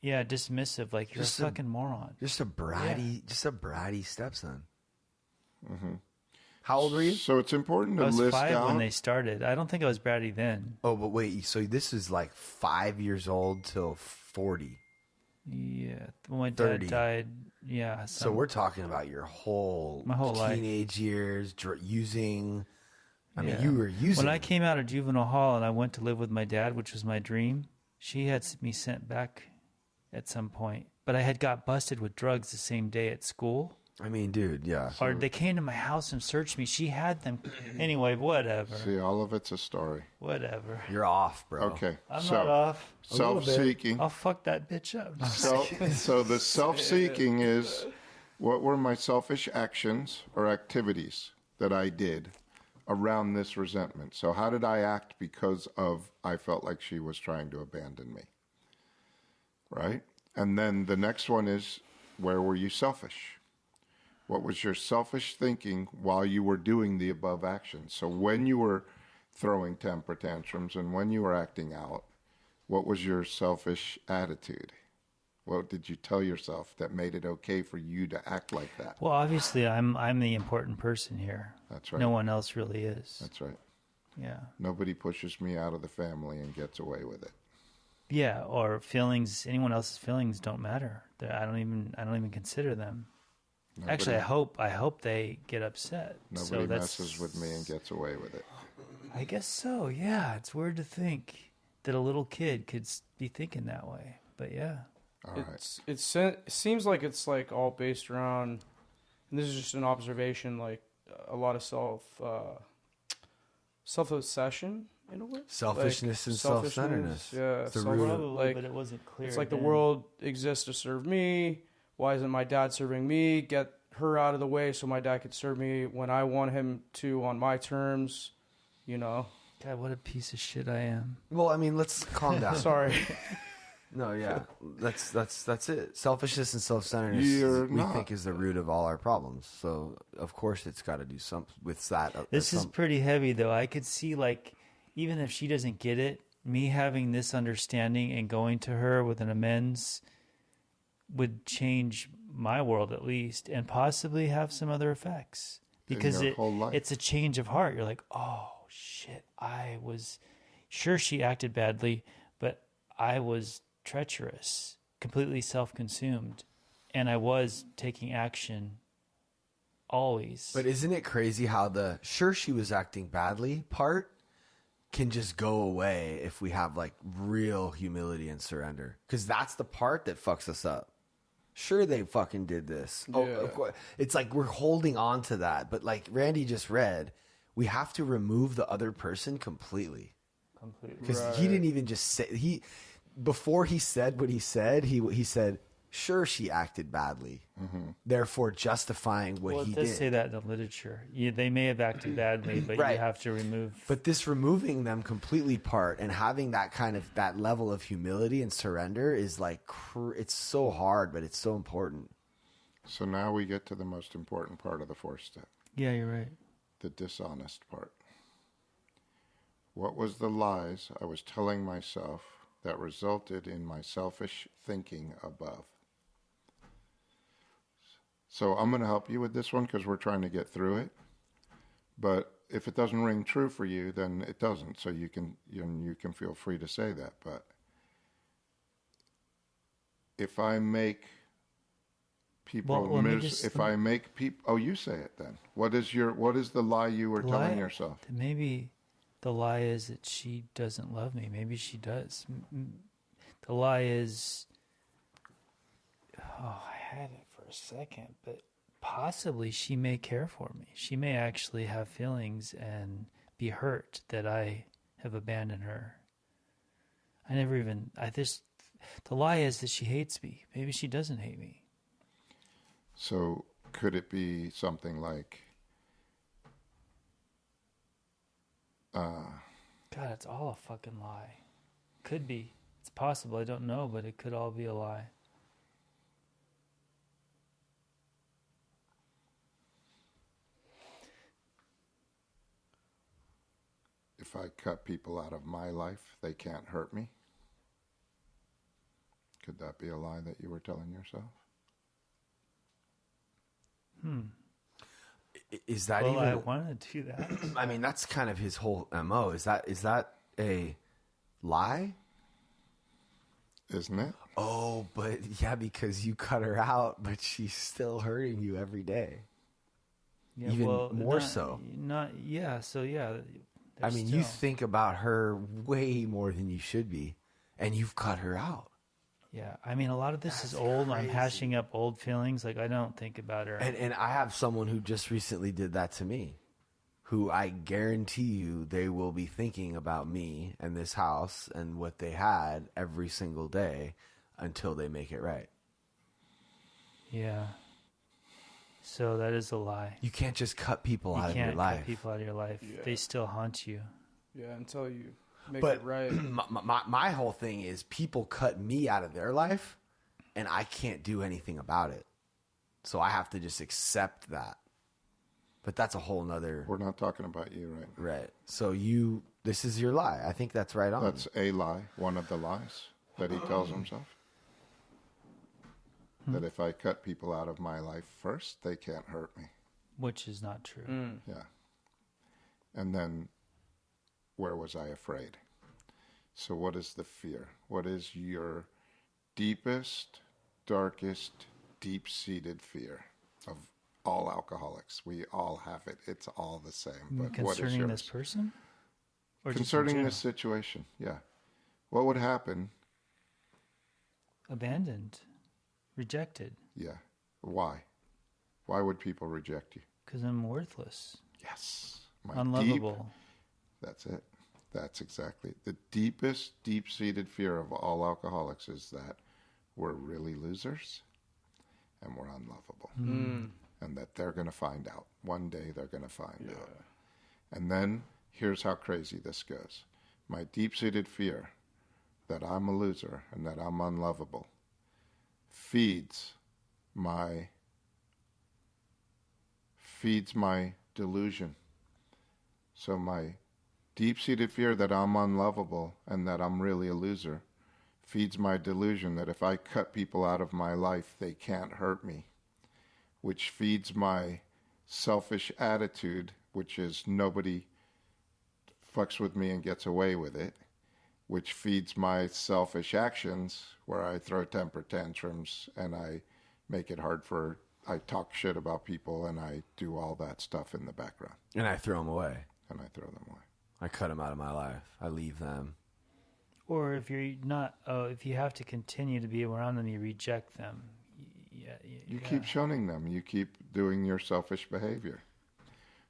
dismissive, like you're a fucking moron.
Just a bratty stepson. Mm-hmm. How old were you?
So it's important to
I was
list
5
out.
when they started. I don't think I was bratty then.
Oh, but wait. So this is like 5 years old till 40.
Yeah, when my
30.
dad died. Yeah,
So we're talking about your
My whole life.
teenage years using. I mean,
Yeah.
you were using.
When I came out of juvenile hall and I went to live with my dad, which was my dream, she had me sent back at some point. But I had got busted with drugs the same day at school.
I mean, dude, yeah.
Or they came to my house and searched me. She had them. Anyway, whatever.
See, all of it's a story.
Whatever.
You're off, bro.
Okay.
I'm
so
not off.
self-seeking.
I'll fuck that bitch up.
So the self-seeking is, what were my selfish actions or activities that I did around this resentment? So how did I act because of I felt like she was trying to abandon me? Right? And then the next one is, where were you selfish? What was your selfish thinking while you were doing the above actions? So when you were throwing temper tantrums and when you were acting out, what was your selfish attitude? What did you tell yourself that made it okay for you to act like that?
Well, obviously, I'm the important person here.
That's right.
No one else really is.
That's right.
Yeah.
Nobody pushes me out of the family and gets away with it.
Yeah, or feelings. Anyone else's feelings don't matter. I don't even consider them.
Nobody,
Actually, I hope they get upset.
Nobody
So that's,
messes with me and gets away with it.
I guess so. Yeah, it's weird to think that a little kid could be thinking that way. But yeah.
All right.
It seems like it's like all based around, and this is just an observation, like a lot of self-obsession in a way.
Selfishness
Like,
and self-centeredness.
Yeah,
It's the root of-
Probably,
like,
but it wasn't clear.
it's like the
then.
world exists to serve me. Why isn't my dad serving me? Get her out of the way so my dad could serve me when I want him to on my terms, you know.
God, what a piece of shit I am.
Well, I mean, let's calm down.
Sorry.
No, yeah, that's it. Selfishness and self-centeredness, we think, is the root of all our problems. So, of course, it's got to do something with that.
This is pretty heavy, though. I could see, like, even if she doesn't get it, me having this understanding and going to her with an amends would change my world at least, and possibly have some other effects. Because it's a change of heart. You're like, oh, shit, I was sure she acted badly, but I was treacherous completely self-consumed, and I was taking action always.
But isn't it crazy how the sure she was acting badly part can just go away if we have like real humility and surrender? Because that's the part that fucks us up. Sure, they fucking did this. Oh, of course. It's like we're holding on to that. But like Randy just read, we have to remove the other person completely. Because he didn't even just say before he said what he said. He said, "Sure, she acted badly, therefore justifying what he did."
It does say that in the literature. They may have acted badly, but
Right.
you have to remove.
But this removing them completely part and having that kind of that level of humility and surrender is like it's so hard, but it's so important.
So now we get to the most important part of the 4th step,
Yeah, you're right.
the dishonest part. What was the lies I was telling myself that resulted in my selfish thinking above? So I'm going to help you with this one because we're trying to get through it. But if it doesn't ring true for you, then it doesn't. So you can feel free to say that. But if I make people I make people, oh, you say it then. What is the lie you were telling yourself?
Maybe the lie is that she doesn't love me. Maybe she does. The lie is, I had it for a second, but possibly she may care for me. She may actually have feelings and be hurt that I have abandoned her. The lie is that she hates me. Maybe she doesn't hate me.
So could it be something like,
God, it's all a fucking lie. Could be. It's possible. I don't know, but it could all be a lie.
if I cut people out of my life, they can't hurt me? Could that be a lie that you were telling yourself?
Is that
well,
even?
I want to do that.
I mean, that's kind of his whole MO. Is that a lie?
Isn't it?
Oh, but yeah, because you cut her out, but she's still hurting you every day.
Yeah,
Even
well,
more so.
So yeah.
I mean, you think about her way more than you should be, and you've cut her out.
Yeah, I mean, a lot of this is old.
Crazy.
I'm hashing up old feelings. Like, I don't think about her.
And I have someone who just recently did that to me, who I guarantee you they will be thinking about me and this house and what they had every single day until they make it right.
Yeah. So that is a lie.
You can't just cut people out of your
You
life.
can't cut people out of your life.
Yeah.
They still haunt you.
Yeah, until you make
But
it right.
my whole thing is people cut me out of their life, and I can't do anything about it. So I have to just accept that. But that's a whole nother...
We're not talking about you right now.
Right. So this is your lie. I think that's right on.
That's a lie, one of the lies that he tells himself. That if I cut people out of my life first, they can't hurt me.
Which is not true.
Yeah. And then, where was I afraid? So what is the fear? What is your deepest, darkest, deep-seated fear of all alcoholics? We all have it. It's all the same. But what is
Concerning
yours?
this person? Or just in
Concerning
general?
this situation, yeah. What would happen?
Abandoned. Rejected.
Yeah. Why? Why would people reject you?
Because I'm worthless.
Yes.
Unlovable.
That's it. That's exactly it. The deepest, deep-seated fear of all alcoholics is that we're really losers and we're unlovable. And that they're going to find out. One day they're going to find out. And then here's how crazy this goes. My deep-seated fear that I'm a loser and that I'm unlovable feeds my delusion. So my deep-seated fear that I'm unlovable and that I'm really a loser feeds my delusion that if I cut people out of my life, they can't hurt me, which feeds my selfish attitude, which is nobody fucks with me and gets away with it. which feeds my selfish actions where I throw temper tantrums and I make it hard I talk shit about people and I do all that stuff in the background.
And I throw them away.
I
cut them out of my life. I leave them.
Or if you're not, if you have to continue to be around them, you reject them.
You keep shunning them. You keep doing your selfish behavior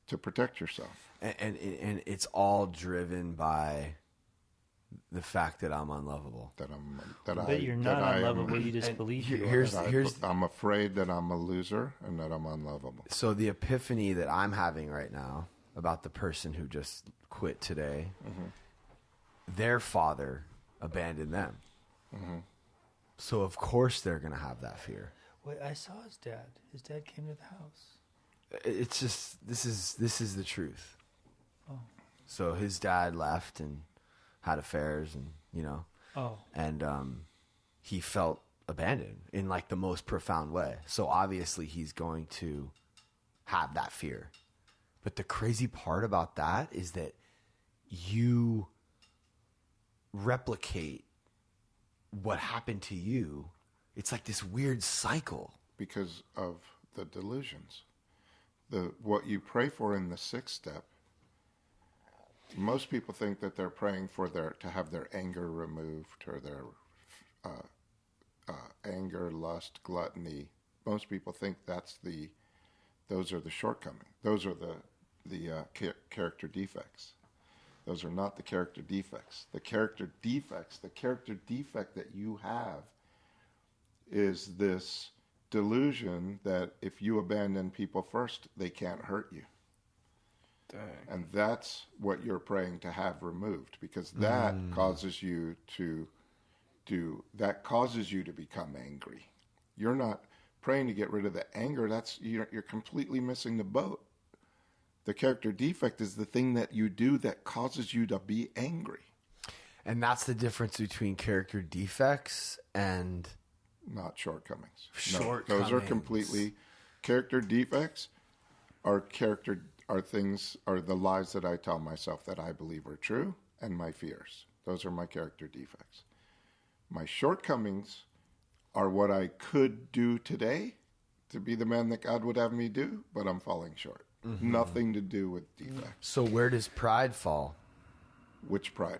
to protect yourself.
And it's all driven by the fact that I'm unlovable.
But you're not unlovable. You just believe you are.
I'm afraid that I'm a loser and that I'm unlovable.
So the epiphany that I'm having right now about the person who just quit today, their father abandoned them. So of course they're going to have that fear.
Wait, I saw his dad. His dad came to the house.
It's just, this is the truth.
Oh.
So his dad left and had affairs and, you know.
Oh.
And he felt abandoned in like the most profound way. So obviously he's going to have that fear. But the crazy part about that is that you replicate what happened to you. It's like this weird cycle.
Because of the delusions. What you pray for in the 6th step, most people think that they're praying for to have their anger removed or their anger, lust, gluttony. Most people think those are the shortcomings. Those are the character defects. Those are not the character defects. The character defect that you have is this delusion that if you abandon people first, they can't hurt you. Dang. And that's what you're praying to have removed, because that causes you to become angry. You're not praying to get rid of the anger. You're completely missing the boat. The character defect is the thing that you do that causes you to be angry.
And that's the difference between character defects and
not shortcomings.
Shortcomings.
No, those are completely character defects. Are the lies that I tell myself that I believe are true, and my fears. Those are my character defects. My shortcomings are what I could do today to be the man that God would have me do, but I'm falling short. Nothing to do with defects.
So where does pride fall?
Which pride?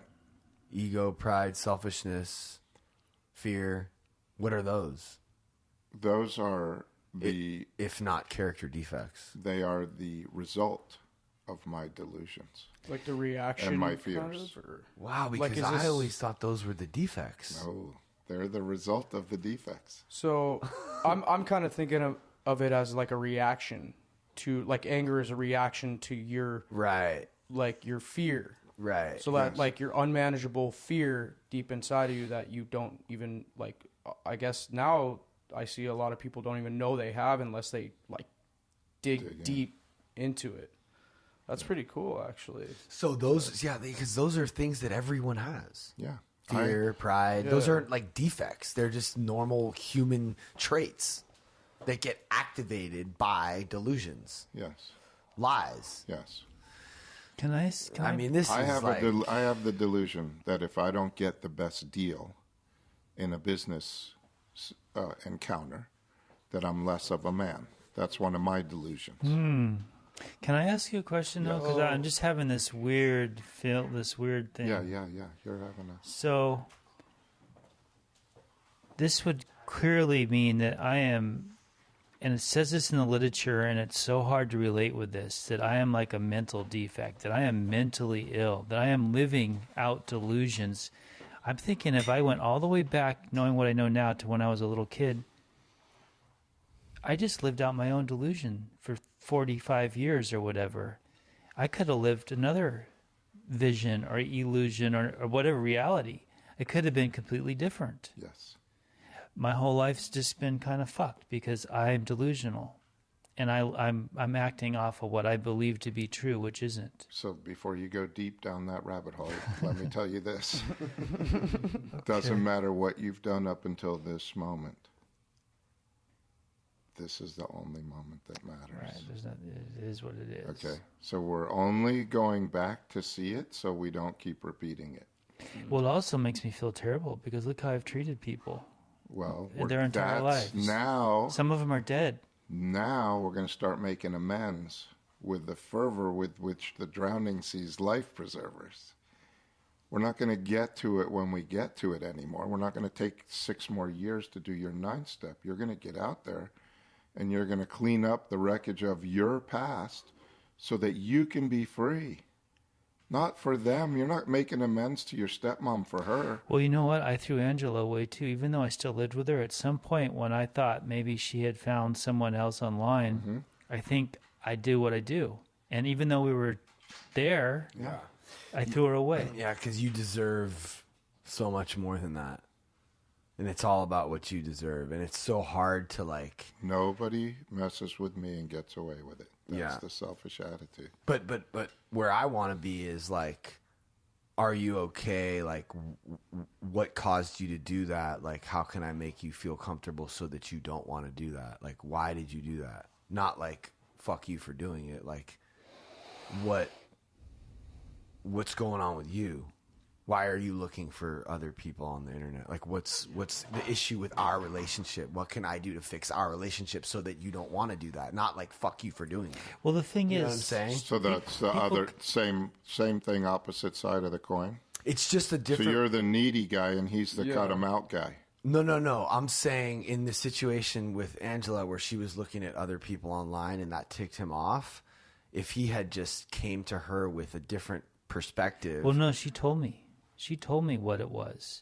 Ego, pride, selfishness, fear. What are those?
Those are
if not character defects.
They are the result of my delusions.
Like the reaction
and my fears.
Wow, because I always thought those were the defects.
No, they're the result of the defects.
So I'm kind of thinking of it as like a reaction to, like, anger is a reaction to your like your fear.
Right.
So that like your unmanageable fear deep inside of you that you don't even like. I guess now I see a lot of people don't even know they have unless they like dig deep into it. That's pretty cool, actually.
So those, because those are things that everyone has.
Yeah.
Fear, pride. Yeah. Those aren't like defects. They're just normal human traits that get activated by delusions.
Yes.
Lies.
Yes.
I mean, this
I
is
have
like...
I have the delusion that if I don't get the best deal in a business encounter, that I'm less of a man. That's one of my delusions.
Can I ask you a question, though? Because I'm just having this weird thing.
Yeah. You're having a...
So this would clearly mean that I am, and it says this in the literature, and it's so hard to relate with this, that I am like a mental defect, that I am mentally ill, that I am living out delusions. I'm thinking if I went all the way back, knowing what I know now, to when I was a little kid, I just lived out my own delusion for 45 years or whatever. I could have lived another vision or illusion or whatever reality. It could have been completely different.
Yes.
My whole life's just been kind of fucked because I'm delusional. And I'm acting off of what I believe to be true, which isn't.
So before you go deep down that rabbit hole, let me tell you this. It doesn't matter what you've done up until this moment. This is the only moment that matters.
Right. It is what it is.
Okay. So we're only going back to see it so we don't keep repeating it.
Well, it also makes me feel terrible because look how I've treated people
Well,
their entire lives.
Now,
Some of them are dead.
now we're going to start making amends with the fervor with which the drowning sees life preservers. We're not going to get to it when we get to it anymore. We're not going to take 6 more years to do your 9th step. You're going to get out there and you're going to clean up the wreckage of your past so that you can be free. Not for them. You're not making amends to your stepmom for her.
Well, you know what? I threw Angela away too, even though I still lived with her. At some point when I thought maybe she had found someone else online, I think I do what I do. And even though we were there, I threw her away.
Yeah, because you deserve so much more than that. And it's all about what you deserve. And it's so hard to like...
Nobody messes with me and gets away with it. That's
Yeah.
the selfish attitude.
But where I want to be is like, are you okay? Like, what caused you to do that? Like, how can I make you feel comfortable so that you don't want to do that? Like, why did you do that? Not like, fuck you for doing it. Like, what's going on with you? Why are you looking for other people on the internet? Like, what's the issue with our relationship? What can I do to fix our relationship so that you don't want to do that? Not like, fuck you for doing it.
Well, the thing
You
is,
know what I'm saying?
So that's the other same thing, opposite side of the coin.
It's just a different...
So you're the needy guy and he's the
Yeah.
cut him out guy.
No. I'm saying in the situation with Angela where she was looking at other people online and that ticked him off, if he had just came to her with a different perspective...
well, no, she told me. She told me what it was,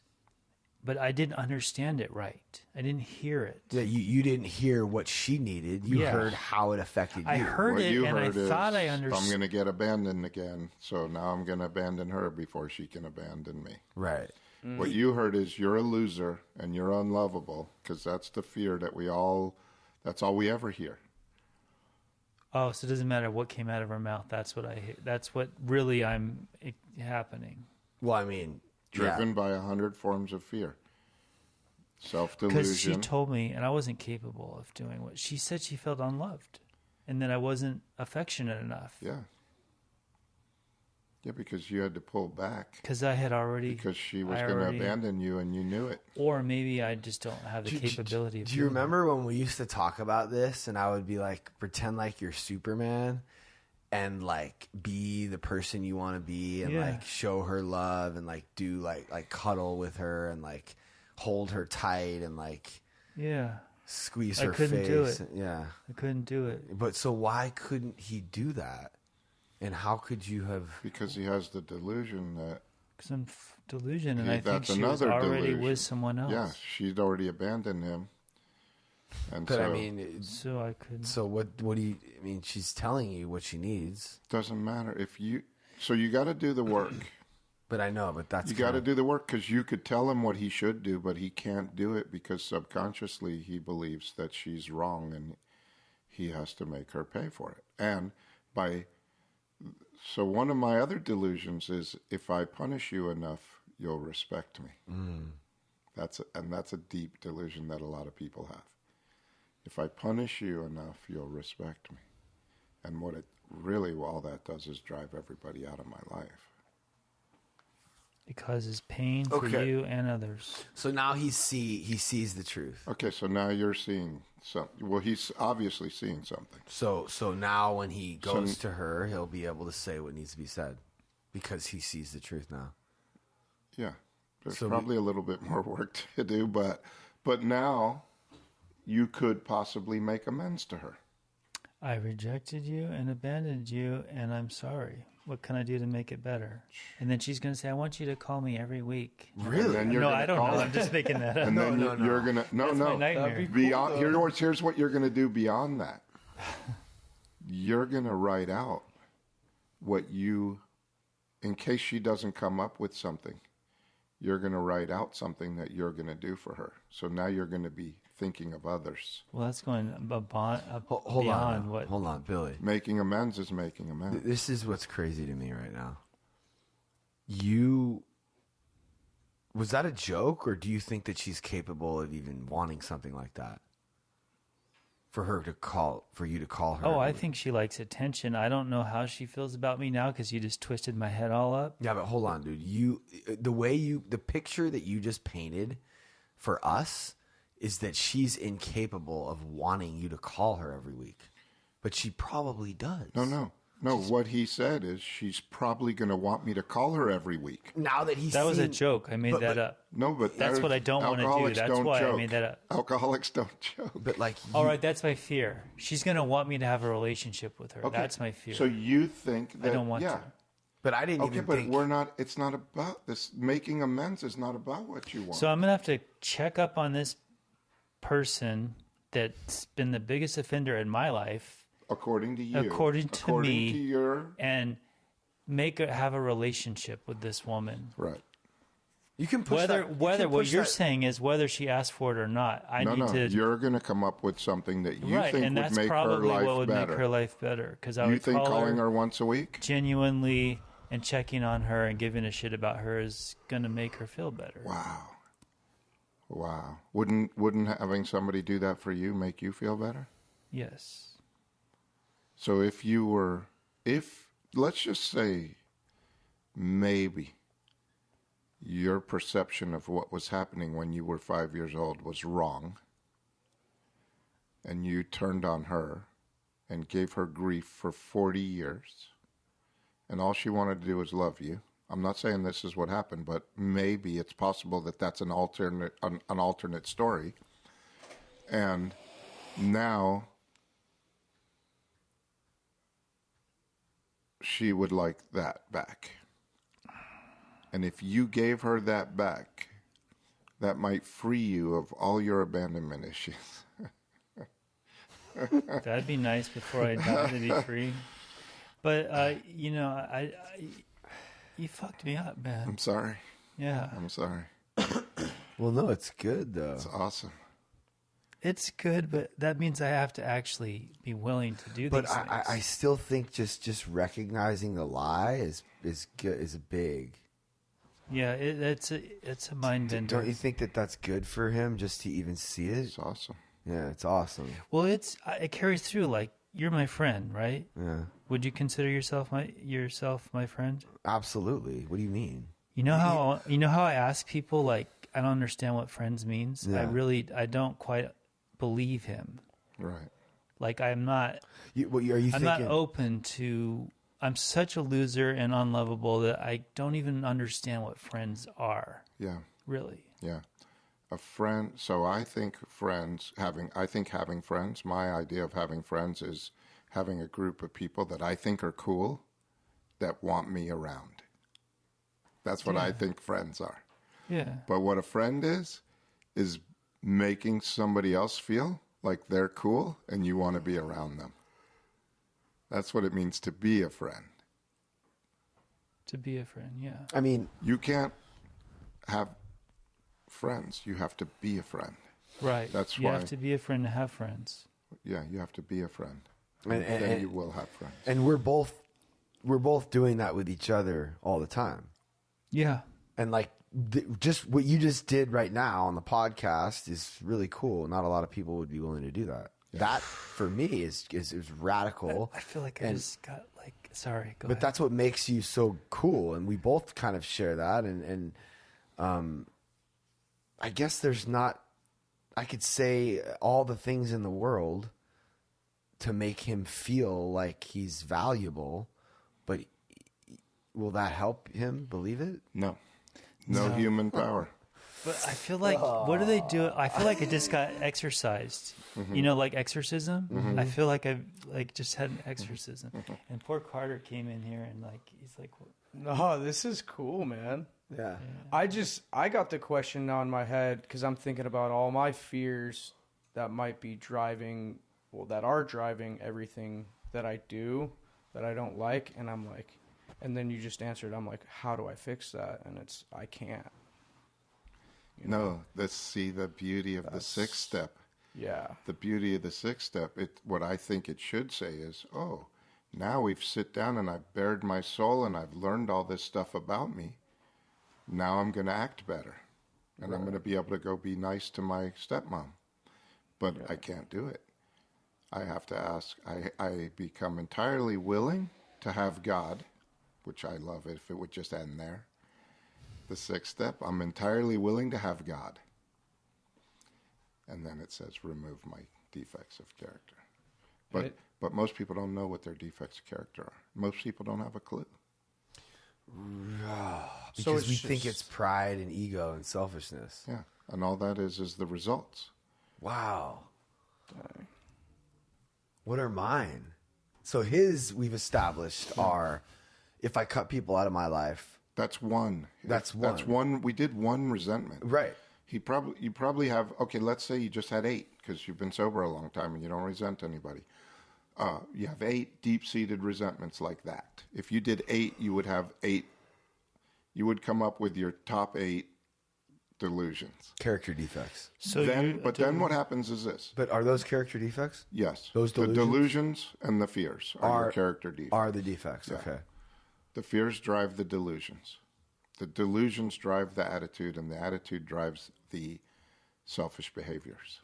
but I didn't understand it right. I didn't hear it.
Yeah, you didn't hear what she needed. You
Yeah.
heard how it affected you.
I heard
What
it,
you
and I
heard is,
thought I
I'm
understood.
going to get abandoned again, so now I'm going to abandon her before she can abandon me.
Right.
What you heard is you're a loser and you're unlovable, because that's the fear that that's all we ever hear.
Oh, so it doesn't matter what came out of her mouth. That's what I hear. That's what really I'm happening.
Well, I mean...
Driven by 100 forms of fear.
Because
Self-delusion.
she told me, and I wasn't capable of doing what she said. She felt unloved, and that I wasn't affectionate enough.
Yeah. Yeah, because you had to pull back.
Because I had already.
Because she was going to abandon you and you knew it.
Or maybe I just don't have the capability of
Do you
doing
remember when we used to talk about this and I would be like, pretend like you're Superman and like be the person you want to be and
Yeah.
like show her love and like do like cuddle with her and like hold her tight and like
that? Yeah.
squeeze
I
her
couldn't
face.
do it.
Yeah.
I couldn't do it.
But so why couldn't he do that? And how could you have...
Because he has the delusion that...
Because I'm delusion, and I think
that's
she was
another
already
delusion.
with someone else.
Yeah, she'd already abandoned him. And
But
so
I mean...
So I couldn't.
So what do you... I mean, she's telling you what she needs.
doesn't matter if you... So you got to do the work.
But I know, but that's...
You got to do the work because you could tell him what he should do, but he can't do it because subconsciously he believes that she's wrong and he has to make her pay for it. And by... So one of my other delusions is if I punish you enough, you'll respect me. That's a deep delusion that a lot of people have. If I punish you enough, you'll respect me. And what it really, all that does is drive everybody out of my life.
It causes pain for
Okay.
you and others.
So now he sees the truth.
Okay, so now you're seeing something. Well, he's obviously seeing something.
So now when he goes to her, he'll be able to say what needs to be said because he sees the truth now.
Yeah, there's
So
probably a little bit more work to do, but now you could possibly make amends to her.
I rejected you and abandoned you, and I'm sorry. What can I do to make it better? And then she's going to say, I want you to call me every week.
Really?
And then you're
No,
gonna
I don't
call
know.
her.
I'm just making that up.
And then you're going to... No,
That's
no.
my nightmare.
That'd be
Beyond,
cool,
here's what you're going to do beyond that. You're going to write out what you... In case she doesn't come up with something, you're going to write out something that you're going to do for her. So now you're going to be thinking of others.
Well, that's going
Hold
beyond
on.
what...
Hold on, Billy.
Making amends is making amends.
This is what's crazy to me right now. Was that a joke, or do you think that she's capable of even wanting something like that? for you to call her.
Oh, I think she likes attention. I don't know how she feels about me now because you just twisted my head all up.
Yeah, but hold on, dude. The picture that you just painted for us is that she's incapable of wanting you to call her every week. But she probably does.
No. What he said is she's probably going to want me to call her every week.
Now that
That was a joke. I made that up.
No, but
That's what I don't want to do. That's why I made that up.
Alcoholics don't joke.
But like,
All right, that's my fear. She's going to want me to have a relationship with her.
Okay.
That's my fear.
So you think that
I don't want to.
but I didn't
Okay,
even
but
think.
we're not. It's not about this. Making amends is not about what you want.
So I'm going to have to check up on this person that's been the biggest offender in my life.
According to you.
According to me.
To your
And have a relationship with this woman.
right.
You can push
Whether
that,
what you're saying is whether she asked for it or not. I need to.
You're going to come up with something that you
Right,
think
and
would
that's
make her
probably
life
what would
better.
make her life better. Because I
You
would
think
call
calling her once a week?
genuinely and checking on her and giving a shit about her is going to make her feel better.
Wow. Wouldn't having somebody do that for you make you feel better?
Yes.
So if let's just say maybe your perception of what was happening when you were 5 years old was wrong, and you turned on her and gave her grief for 40 years, and all she wanted to do was love you. I'm not saying this is what happened, but maybe it's possible that that's an alternate story. And now she would like that back. And if you gave her that back, that might free you of all your abandonment issues.
That'd be nice before I die to be free. But, you fucked me up, man.
I'm sorry.
Yeah.
I'm sorry.
Well, no, it's good though.
It's awesome.
It's good, but that means I have to actually be willing to do
But
these things.
I still think just recognizing the lie is good, is a big.
Yeah, it's a mind bender.
Don't you think that that's good for him just to even see it?
It's awesome.
Yeah, it's awesome.
Well, it carries through. Like, you're my friend, right?
Yeah,
Would you consider yourself my friend?
absolutely. What do you mean?
You know how I ask people, like, I don't understand what friends means.
Yeah.
I don't quite believe him.
Right.
Like, I'm not.
What are you
I'm
thinking?
not open to. I'm such a loser and unlovable that I don't even understand what friends are.
Yeah.
Really.
Yeah. A friend. So I think having friends, my idea of having friends is having a group of people that I think are cool that want me around. That's what I think friends are.
Yeah.
But what a friend is making somebody else feel like they're cool and you want to be around them. That's what it means to be a friend.
To be a friend, yeah.
I mean,
You can't have friends. You have to be a friend.
Right.
That's
you
why.
have to be a friend to have friends.
Yeah, you have to be a friend.
And-
Then you will have friends.
and we're both doing that with each other all the time.
Yeah.
And like just what you just did right now on the podcast is really cool. Not a lot of people would be willing to do that. That for me is radical.
I feel like I just got like, sorry, go
But
ahead.
that's what makes you so cool, and we both kind of share that. And I guess there's not. I could say all the things in the world to make him feel like he's valuable, but will that help him believe it?
No human power.
But I feel like, what do they do? I feel like I just got exorcised. You know, like exorcism? I feel like I've just had an exorcism. And poor Carter came in here and he's like,
No, this is cool, man.
Yeah.
I got the question now in my head because I'm thinking about all my fears that might be driving, that are driving everything that I do that I don't like. And I'm like, and then you just answered, I'm like, how do I fix that? And I can't.
No, see the beauty of the sixth step.
Yeah.
The beauty of the sixth step, what I think it should say is, oh, now we've sit down and I've bared my soul and I've learned all this stuff about me. Now I'm going to act better. And I'm going to be able to go be nice to my stepmom. But I can't do it. I have to ask, I become entirely willing to have God, which I love if it would just end there. The sixth step, I'm entirely willing to have God. And then it says, remove my defects of character. But most people don't know what their defects of character are. Most people don't have a clue.
Because we think it's pride and ego and selfishness.
Yeah. And all that is the results.
Wow. What are mine? So his, we've established, are if I cut people out of my life.
That's one.
That's
one. We did one resentment.
Right.
You probably have, okay, let's say you just had 8 because you've been sober a long time and you don't resent anybody. You have 8 deep-seated resentments like that. If you did 8, you would have 8. You would come up with your top 8 delusions.
Character defects.
Then what happens is this.
But are those character defects?
Yes.
Those delusions?
The delusions and the fears are your character defects.
Are the defects,
Yeah.
okay.
The fears drive the delusions. The delusions drive the attitude, and the attitude drives the selfish behaviors.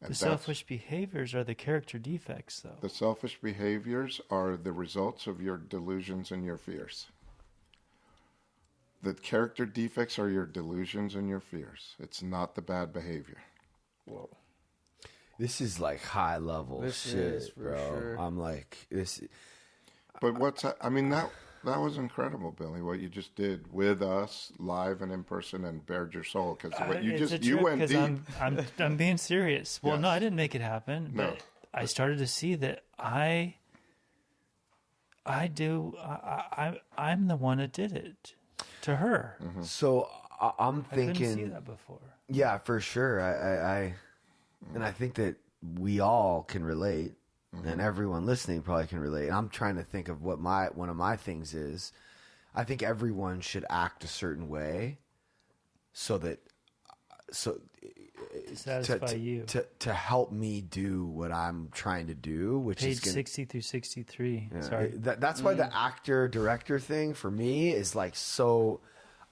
And
The selfish behaviors are the character defects, though.
the selfish behaviors are the results of your delusions and your fears. The character defects are your delusions and your fears. It's not the bad behavior.
Whoa.
This is like high level
This
shit,
is for
bro.
sure.
I'm like, this.
But that was incredible, Billy, what you just did with us live and in person and bared your soul. Because what you went deep.
I'm being serious. Well, no,
Yes.
I didn't make it happen.
No.
But I started to see that I'm the one that did it to her.
Mm-hmm.
So I'm
I couldn't see
thinking,
that before.
yeah, for sure. And I think that we all can relate, and everyone listening probably can relate. And I'm trying to think of what one of my things is. I think everyone should act a certain way, so
Satisfy you.
to help me do what I'm trying to do, which
Page
is gonna,
60 through 63.
Yeah,
Sorry.
that's why the actor director thing for me is like so.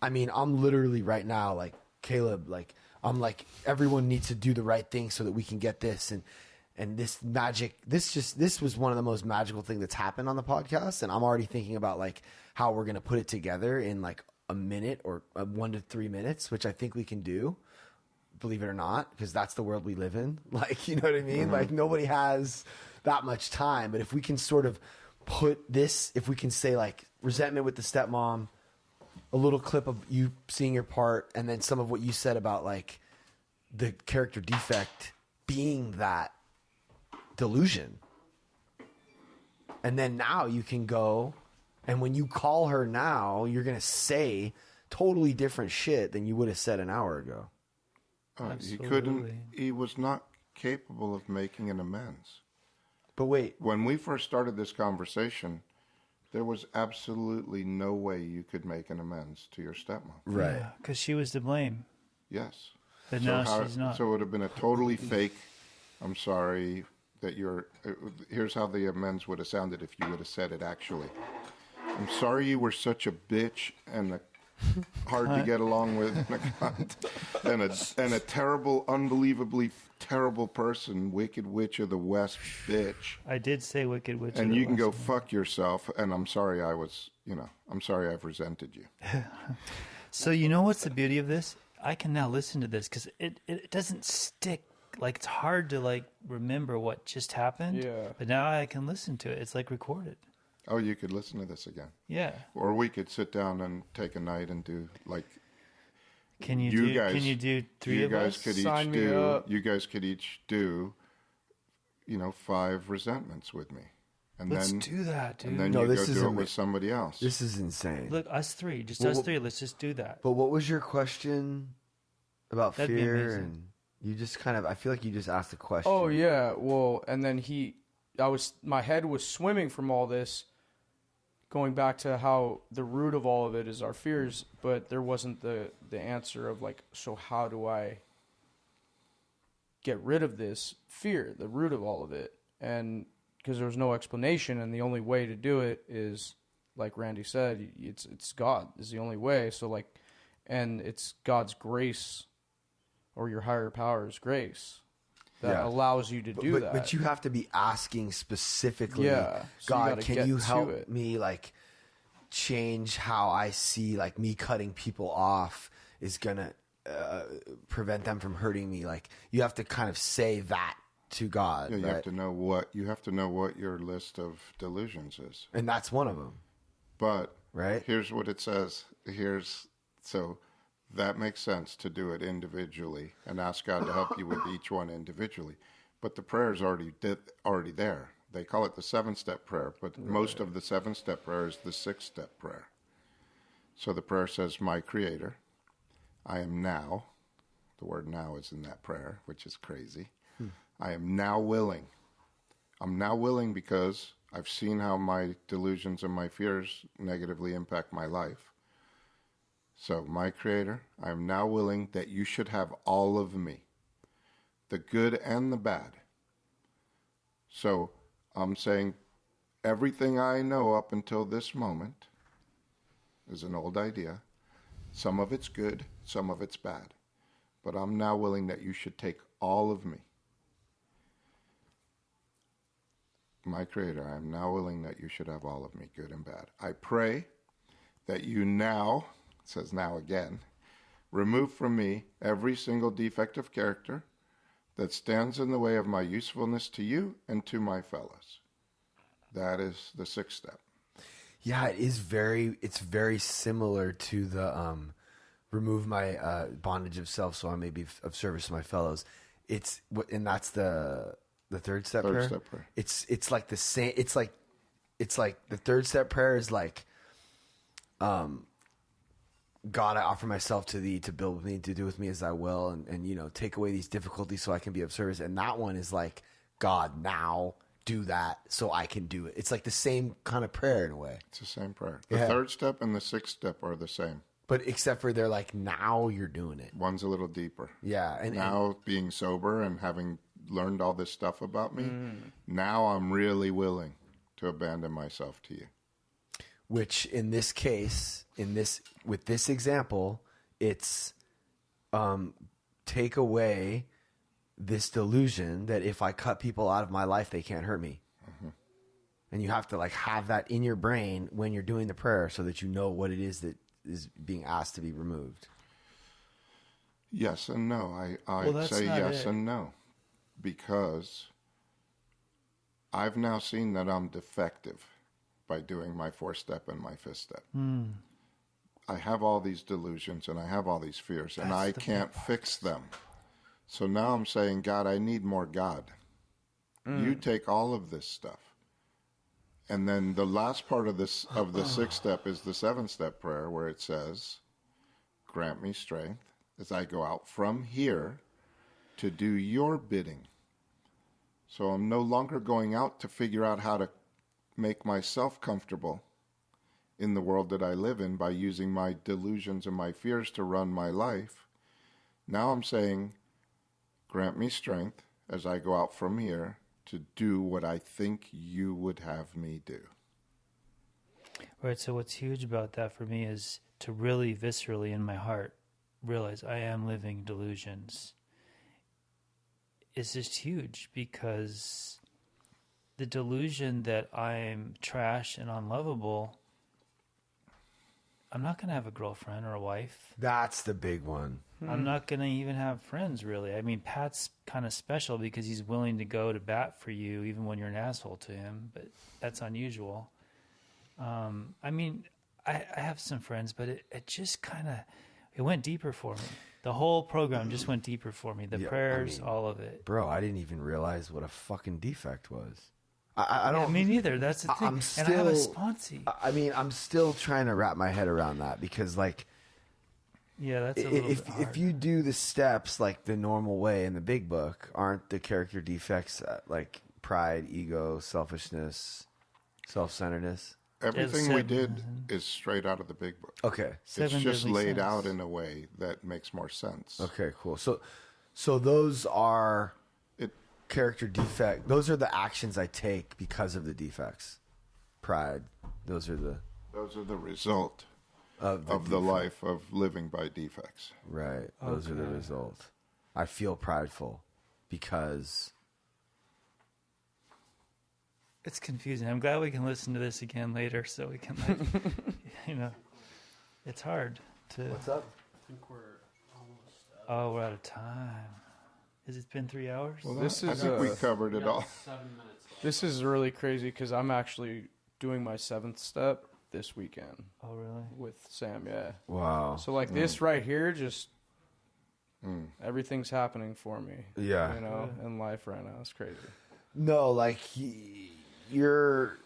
I mean, I'm literally right now like Caleb. Like I'm like everyone needs to do the right thing so that we can get this and this magic. This was one of the most magical thing that's happened on the podcast, and I'm already thinking about like how we're gonna put it together in like a minute or 1 to 3 minutes, which I think we can do. Believe it or not, because that's the world we live in. Like, you know what I mean? Like nobody has that much time. But if we can sort of put this, if we can say like resentment with the stepmom, a little clip of you seeing your part, and then some of what you said about like the character defect being that delusion. And then now you can go, and when you call her now, you're going to say totally different shit than you would have said an hour ago.
He couldn't. He was not capable of making an amends.
But wait,
When we first started this conversation, there was absolutely no way you could make an amends to your stepmom.
right.
Because she was to blame.
Yes.
But now she's not.
So it would have been a totally fake. I'm sorry that you're. Here's how the amends would have sounded if you would have said it actually. I'm sorry you were such a bitch and hard to get along with and a cunt and a terrible, unbelievably terrible person, wicked witch of the West bitch.
I did say wicked witch.
And you can go fuck yourself. And I'm sorry I'm sorry I've resented you.
So you know what's the beauty of this? I can now listen to this because it doesn't stick. Like it's hard to like remember what just happened.
Yeah.
But now I can listen to it. It's like recorded.
Oh, you could listen to this again.
Yeah.
Or we could sit down and take a night and do like
Can you do 3
you
of
guys
us?
could
Sign
each
me
do
up.
you guys could each do 5 resentments with me. And
Let's
then
do that, dude.
and then
No,
you
this
go
is
do it
ama-
with somebody else.
This is insane.
Look, us 3, just
Well,
us
well-
3. Let's just do that.
But what was your question about
That'd be
fear?
amazing.
And you just kind of, I feel like you just asked a question.
Oh yeah, well, and then my head was swimming from all this, going back to how the root of all of it is our fears, but there wasn't the answer of like, so how do I get rid of this fear, the root of all of it? And because there was no explanation, and the only way to do it is, like Randy said, it's God is the only way. So like, and it's God's grace, or your higher power's grace, that allows you to do that.
But you have to be asking specifically,
so
God,
you
can you help
it.
me like change how I see like me cutting people off is gonna prevent them from hurting me. Like you have to kind of say that to God.
Yeah, you
right?
have to know what your list of delusions is,
And that's one of them.
but
Right.
here's what it says. So that makes sense to do it individually and ask God to help you with each one individually. But the prayer is already there. They call it the 7-step prayer, but most of the 7-step prayer is the 6-step prayer. So the prayer says, "My Creator, I am now." The word "now" is in that prayer, which is crazy. I am now willing. I'm now willing because I've seen how my delusions and my fears negatively impact my life. So, my Creator, I am now willing that you should have all of me, the good and the bad. So, I'm saying everything I know up until this moment is an old idea. Some of it's good, some of it's bad. But I'm now willing that you should take all of me. My Creator, I am now willing that you should have all of me, good and bad. I pray that you now, it says now again, remove from me every single defect of character that stands in the way of my usefulness to you and to my fellows. That is the 6th step.
Yeah, it's very similar to the remove my bondage of self so I may be of service to my fellows. And that's the 3rd step prayer.
3rd step prayer.
It's like the same. It's like the 3rd step prayer is like, God, I offer myself to thee to build with me, to do with me as I will, and take away these difficulties so I can be of service. And that one is like, God, now do that so I can do it. It's like the same kind of prayer in a way.
It's the same prayer. The 3rd step and the 6th step are the same.
But except for they're like, now you're doing it.
One's a little deeper.
Yeah. And
now being sober and having learned all this stuff about me, now I'm really willing to abandon myself to you.
Which in this case, with this example, it's take away this delusion that if I cut people out of my life, they can't hurt me. Mm-hmm. And you have to like have that in your brain when you're doing the prayer so that you know what it is that is being asked to be removed.
Yes and no. I
that's
say
not
yes
it.
and no. Because I've now seen that I'm defective by doing my 4th step and my 5th step. I have all these delusions and I have all these fears and I can't fix them. So now I'm saying, God, I need more God. You take all of this stuff. And then the last part of the 6th step is the 7th step prayer where it says, grant me strength as I go out from here to do your bidding. So I'm no longer going out to figure out how to make myself comfortable in the world that I live in by using my delusions and my fears to run my life. Now I'm saying, grant me strength as I go out from here to do what I think you would have me do.
Right, so what's huge about that for me is to really viscerally in my heart realize I am living delusions. It's just huge because the delusion that I'm trash and unlovable, I'm not going to have a girlfriend or a wife.
That's the big one.
I'm not going to even have friends, really. I mean, Pat's kind of special because he's willing to go to bat for you even when you're an asshole to him, but that's unusual. I mean, I have some friends, but it just kind of, it went deeper for me. The whole program just went deeper for me. The prayers, all of it.
Bro, I didn't even realize what a fucking defect was. I don't.
Me neither. That's the thing. And I have a sponsee.
I mean, I'm still trying to wrap my head around that because, like,
yeah, that's a little bit hard.
if you do the steps like the normal way in the big book, aren't the character defects like pride, ego, selfishness, self-centeredness?
Everything we did is straight out of the big book.
Okay.
It's just laid out in a way that makes more sense.
Okay, cool. So those are character defect. Those are the actions I take because of the defects. Pride. Those are the
result of the life of living by defects.
Right. Those are the result. I feel prideful because
It's confusing. I'm glad we can listen to this again later so we can, like, it's hard to.
what's up?
I think we're almost
Oh, we're out of time. Has it been 3 hours?
Well,
This
I
is,
think we covered
we
it
got
all.
7 minutes left.
This is really crazy because I'm actually doing my 7th step this weekend
Oh, really?
with Sam. Yeah.
Wow.
So like this right here, just everything's happening for me.
Yeah.
You know, in life right now, it's crazy.
No, like you're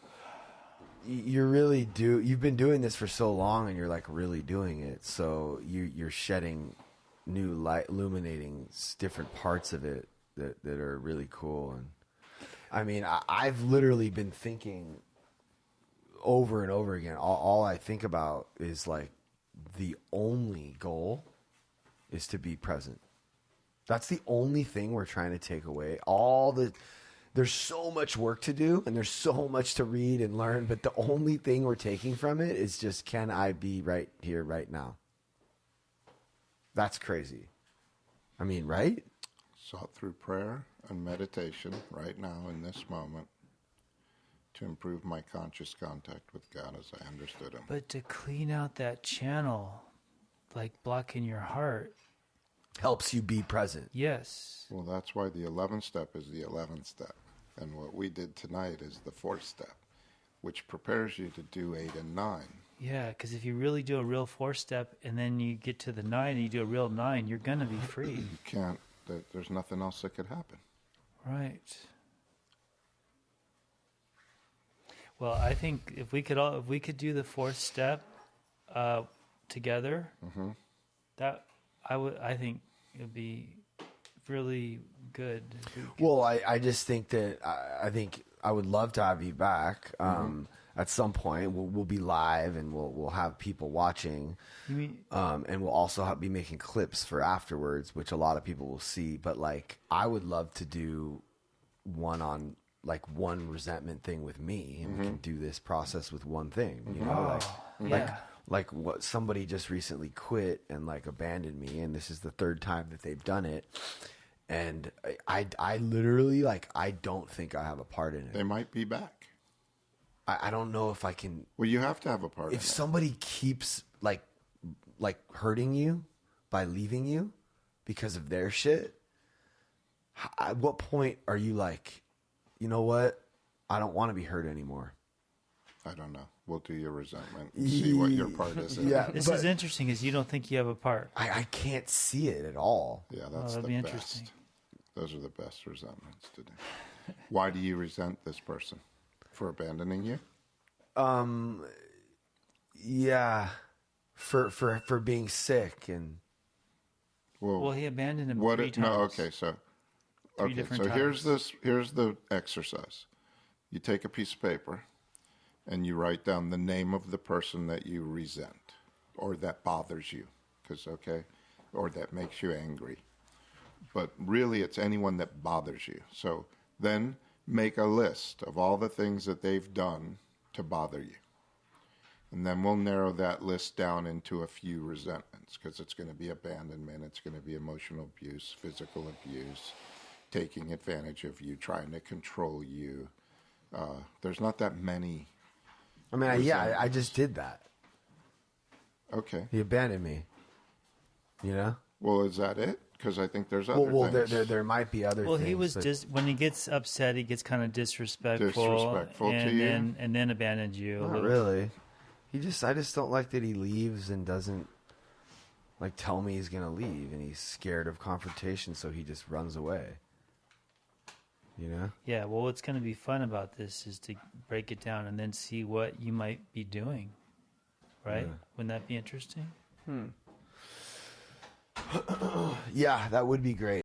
really you've been doing this for so long and you're like really doing it. So you're shedding new light, illuminating different parts of it that are really cool. And I mean, I've literally been thinking over and over again. All I think about is like the only goal is to be present. That's the only thing we're trying to take away. There's so much work to do and there's so much to read and learn, but the only thing we're taking from it is just, can I be right here, right now? That's crazy. I mean, right?
Sought through prayer and meditation right now in this moment to improve my conscious contact with God as I understood Him.
But to clean out that channel, like blocking your heart,
Helps you be present.
yes.
Well, that's why the 11th step is the 11th step. And what we did tonight is the 4th step, which prepares you to do 8 and 9.
Yeah, because if you really do a real 4-step and then you get to the 9 and you do a real 9, you're going to be free.
You can't, there's nothing else that could happen.
Right. Well, I think if we could do the 4th step together, I think it would be really good. If we could.
Well, I just think that I think I would love to have you back. At some point, we'll be live and we'll have people watching.
You mean,
And we'll also be making clips for afterwards, which a lot of people will see. But like, I would love to do one resentment thing with me, and we can do this process with one thing. You know, like what somebody just recently quit and like abandoned me, and this is the 3rd time that they've done it. And I literally I don't think I have a part in it.
They might be back.
I don't know if I can.
Well, you have to have a part in
If
it.
somebody keeps like hurting you by leaving you because of their shit, at what point are you like, you know what? I don't want to be hurt anymore.
I don't know. We'll do your resentment and see what your part is in it.
Yeah.
this
but-
is interesting because you don't think you have a part.
I can't see it at all.
Yeah, that's
that'd
the
be
best.
interesting.
Those are the best resentments to do. Why do you resent this person? For abandoning you?
Yeah, for being sick and
Well, he abandoned him
what
3
it,
times.
no, okay, so
different
so here's
times.
here's the exercise. You take a piece of paper and you write down the name of the person that you resent or that bothers you, or that makes you angry. But really it's anyone that bothers you. So then make a list of all the things that they've done to bother you. And then we'll narrow that list down into a few resentments, because it's going to be abandonment, it's going to be emotional abuse, physical abuse, taking advantage of you, trying to control you. There's not that many.
I mean, I just did that.
Okay.
He abandoned me. You know?
Well, is that it? Because I think there's other
Well,
things.
there might be other
Well,
things.
he was
but-
just when he gets upset, he gets kind of disrespectful,
Disrespectful to
and
you?
then abandoned you. a
Not
little.
really. I just don't like that he leaves and doesn't like tell me he's gonna leave, and he's scared of confrontation, so he just runs away. You know?
Yeah. Well, what's going to be fun about this is to break it down and then see what you might be doing. Right?
Yeah.
Wouldn't that be interesting?
Yeah, that would be great.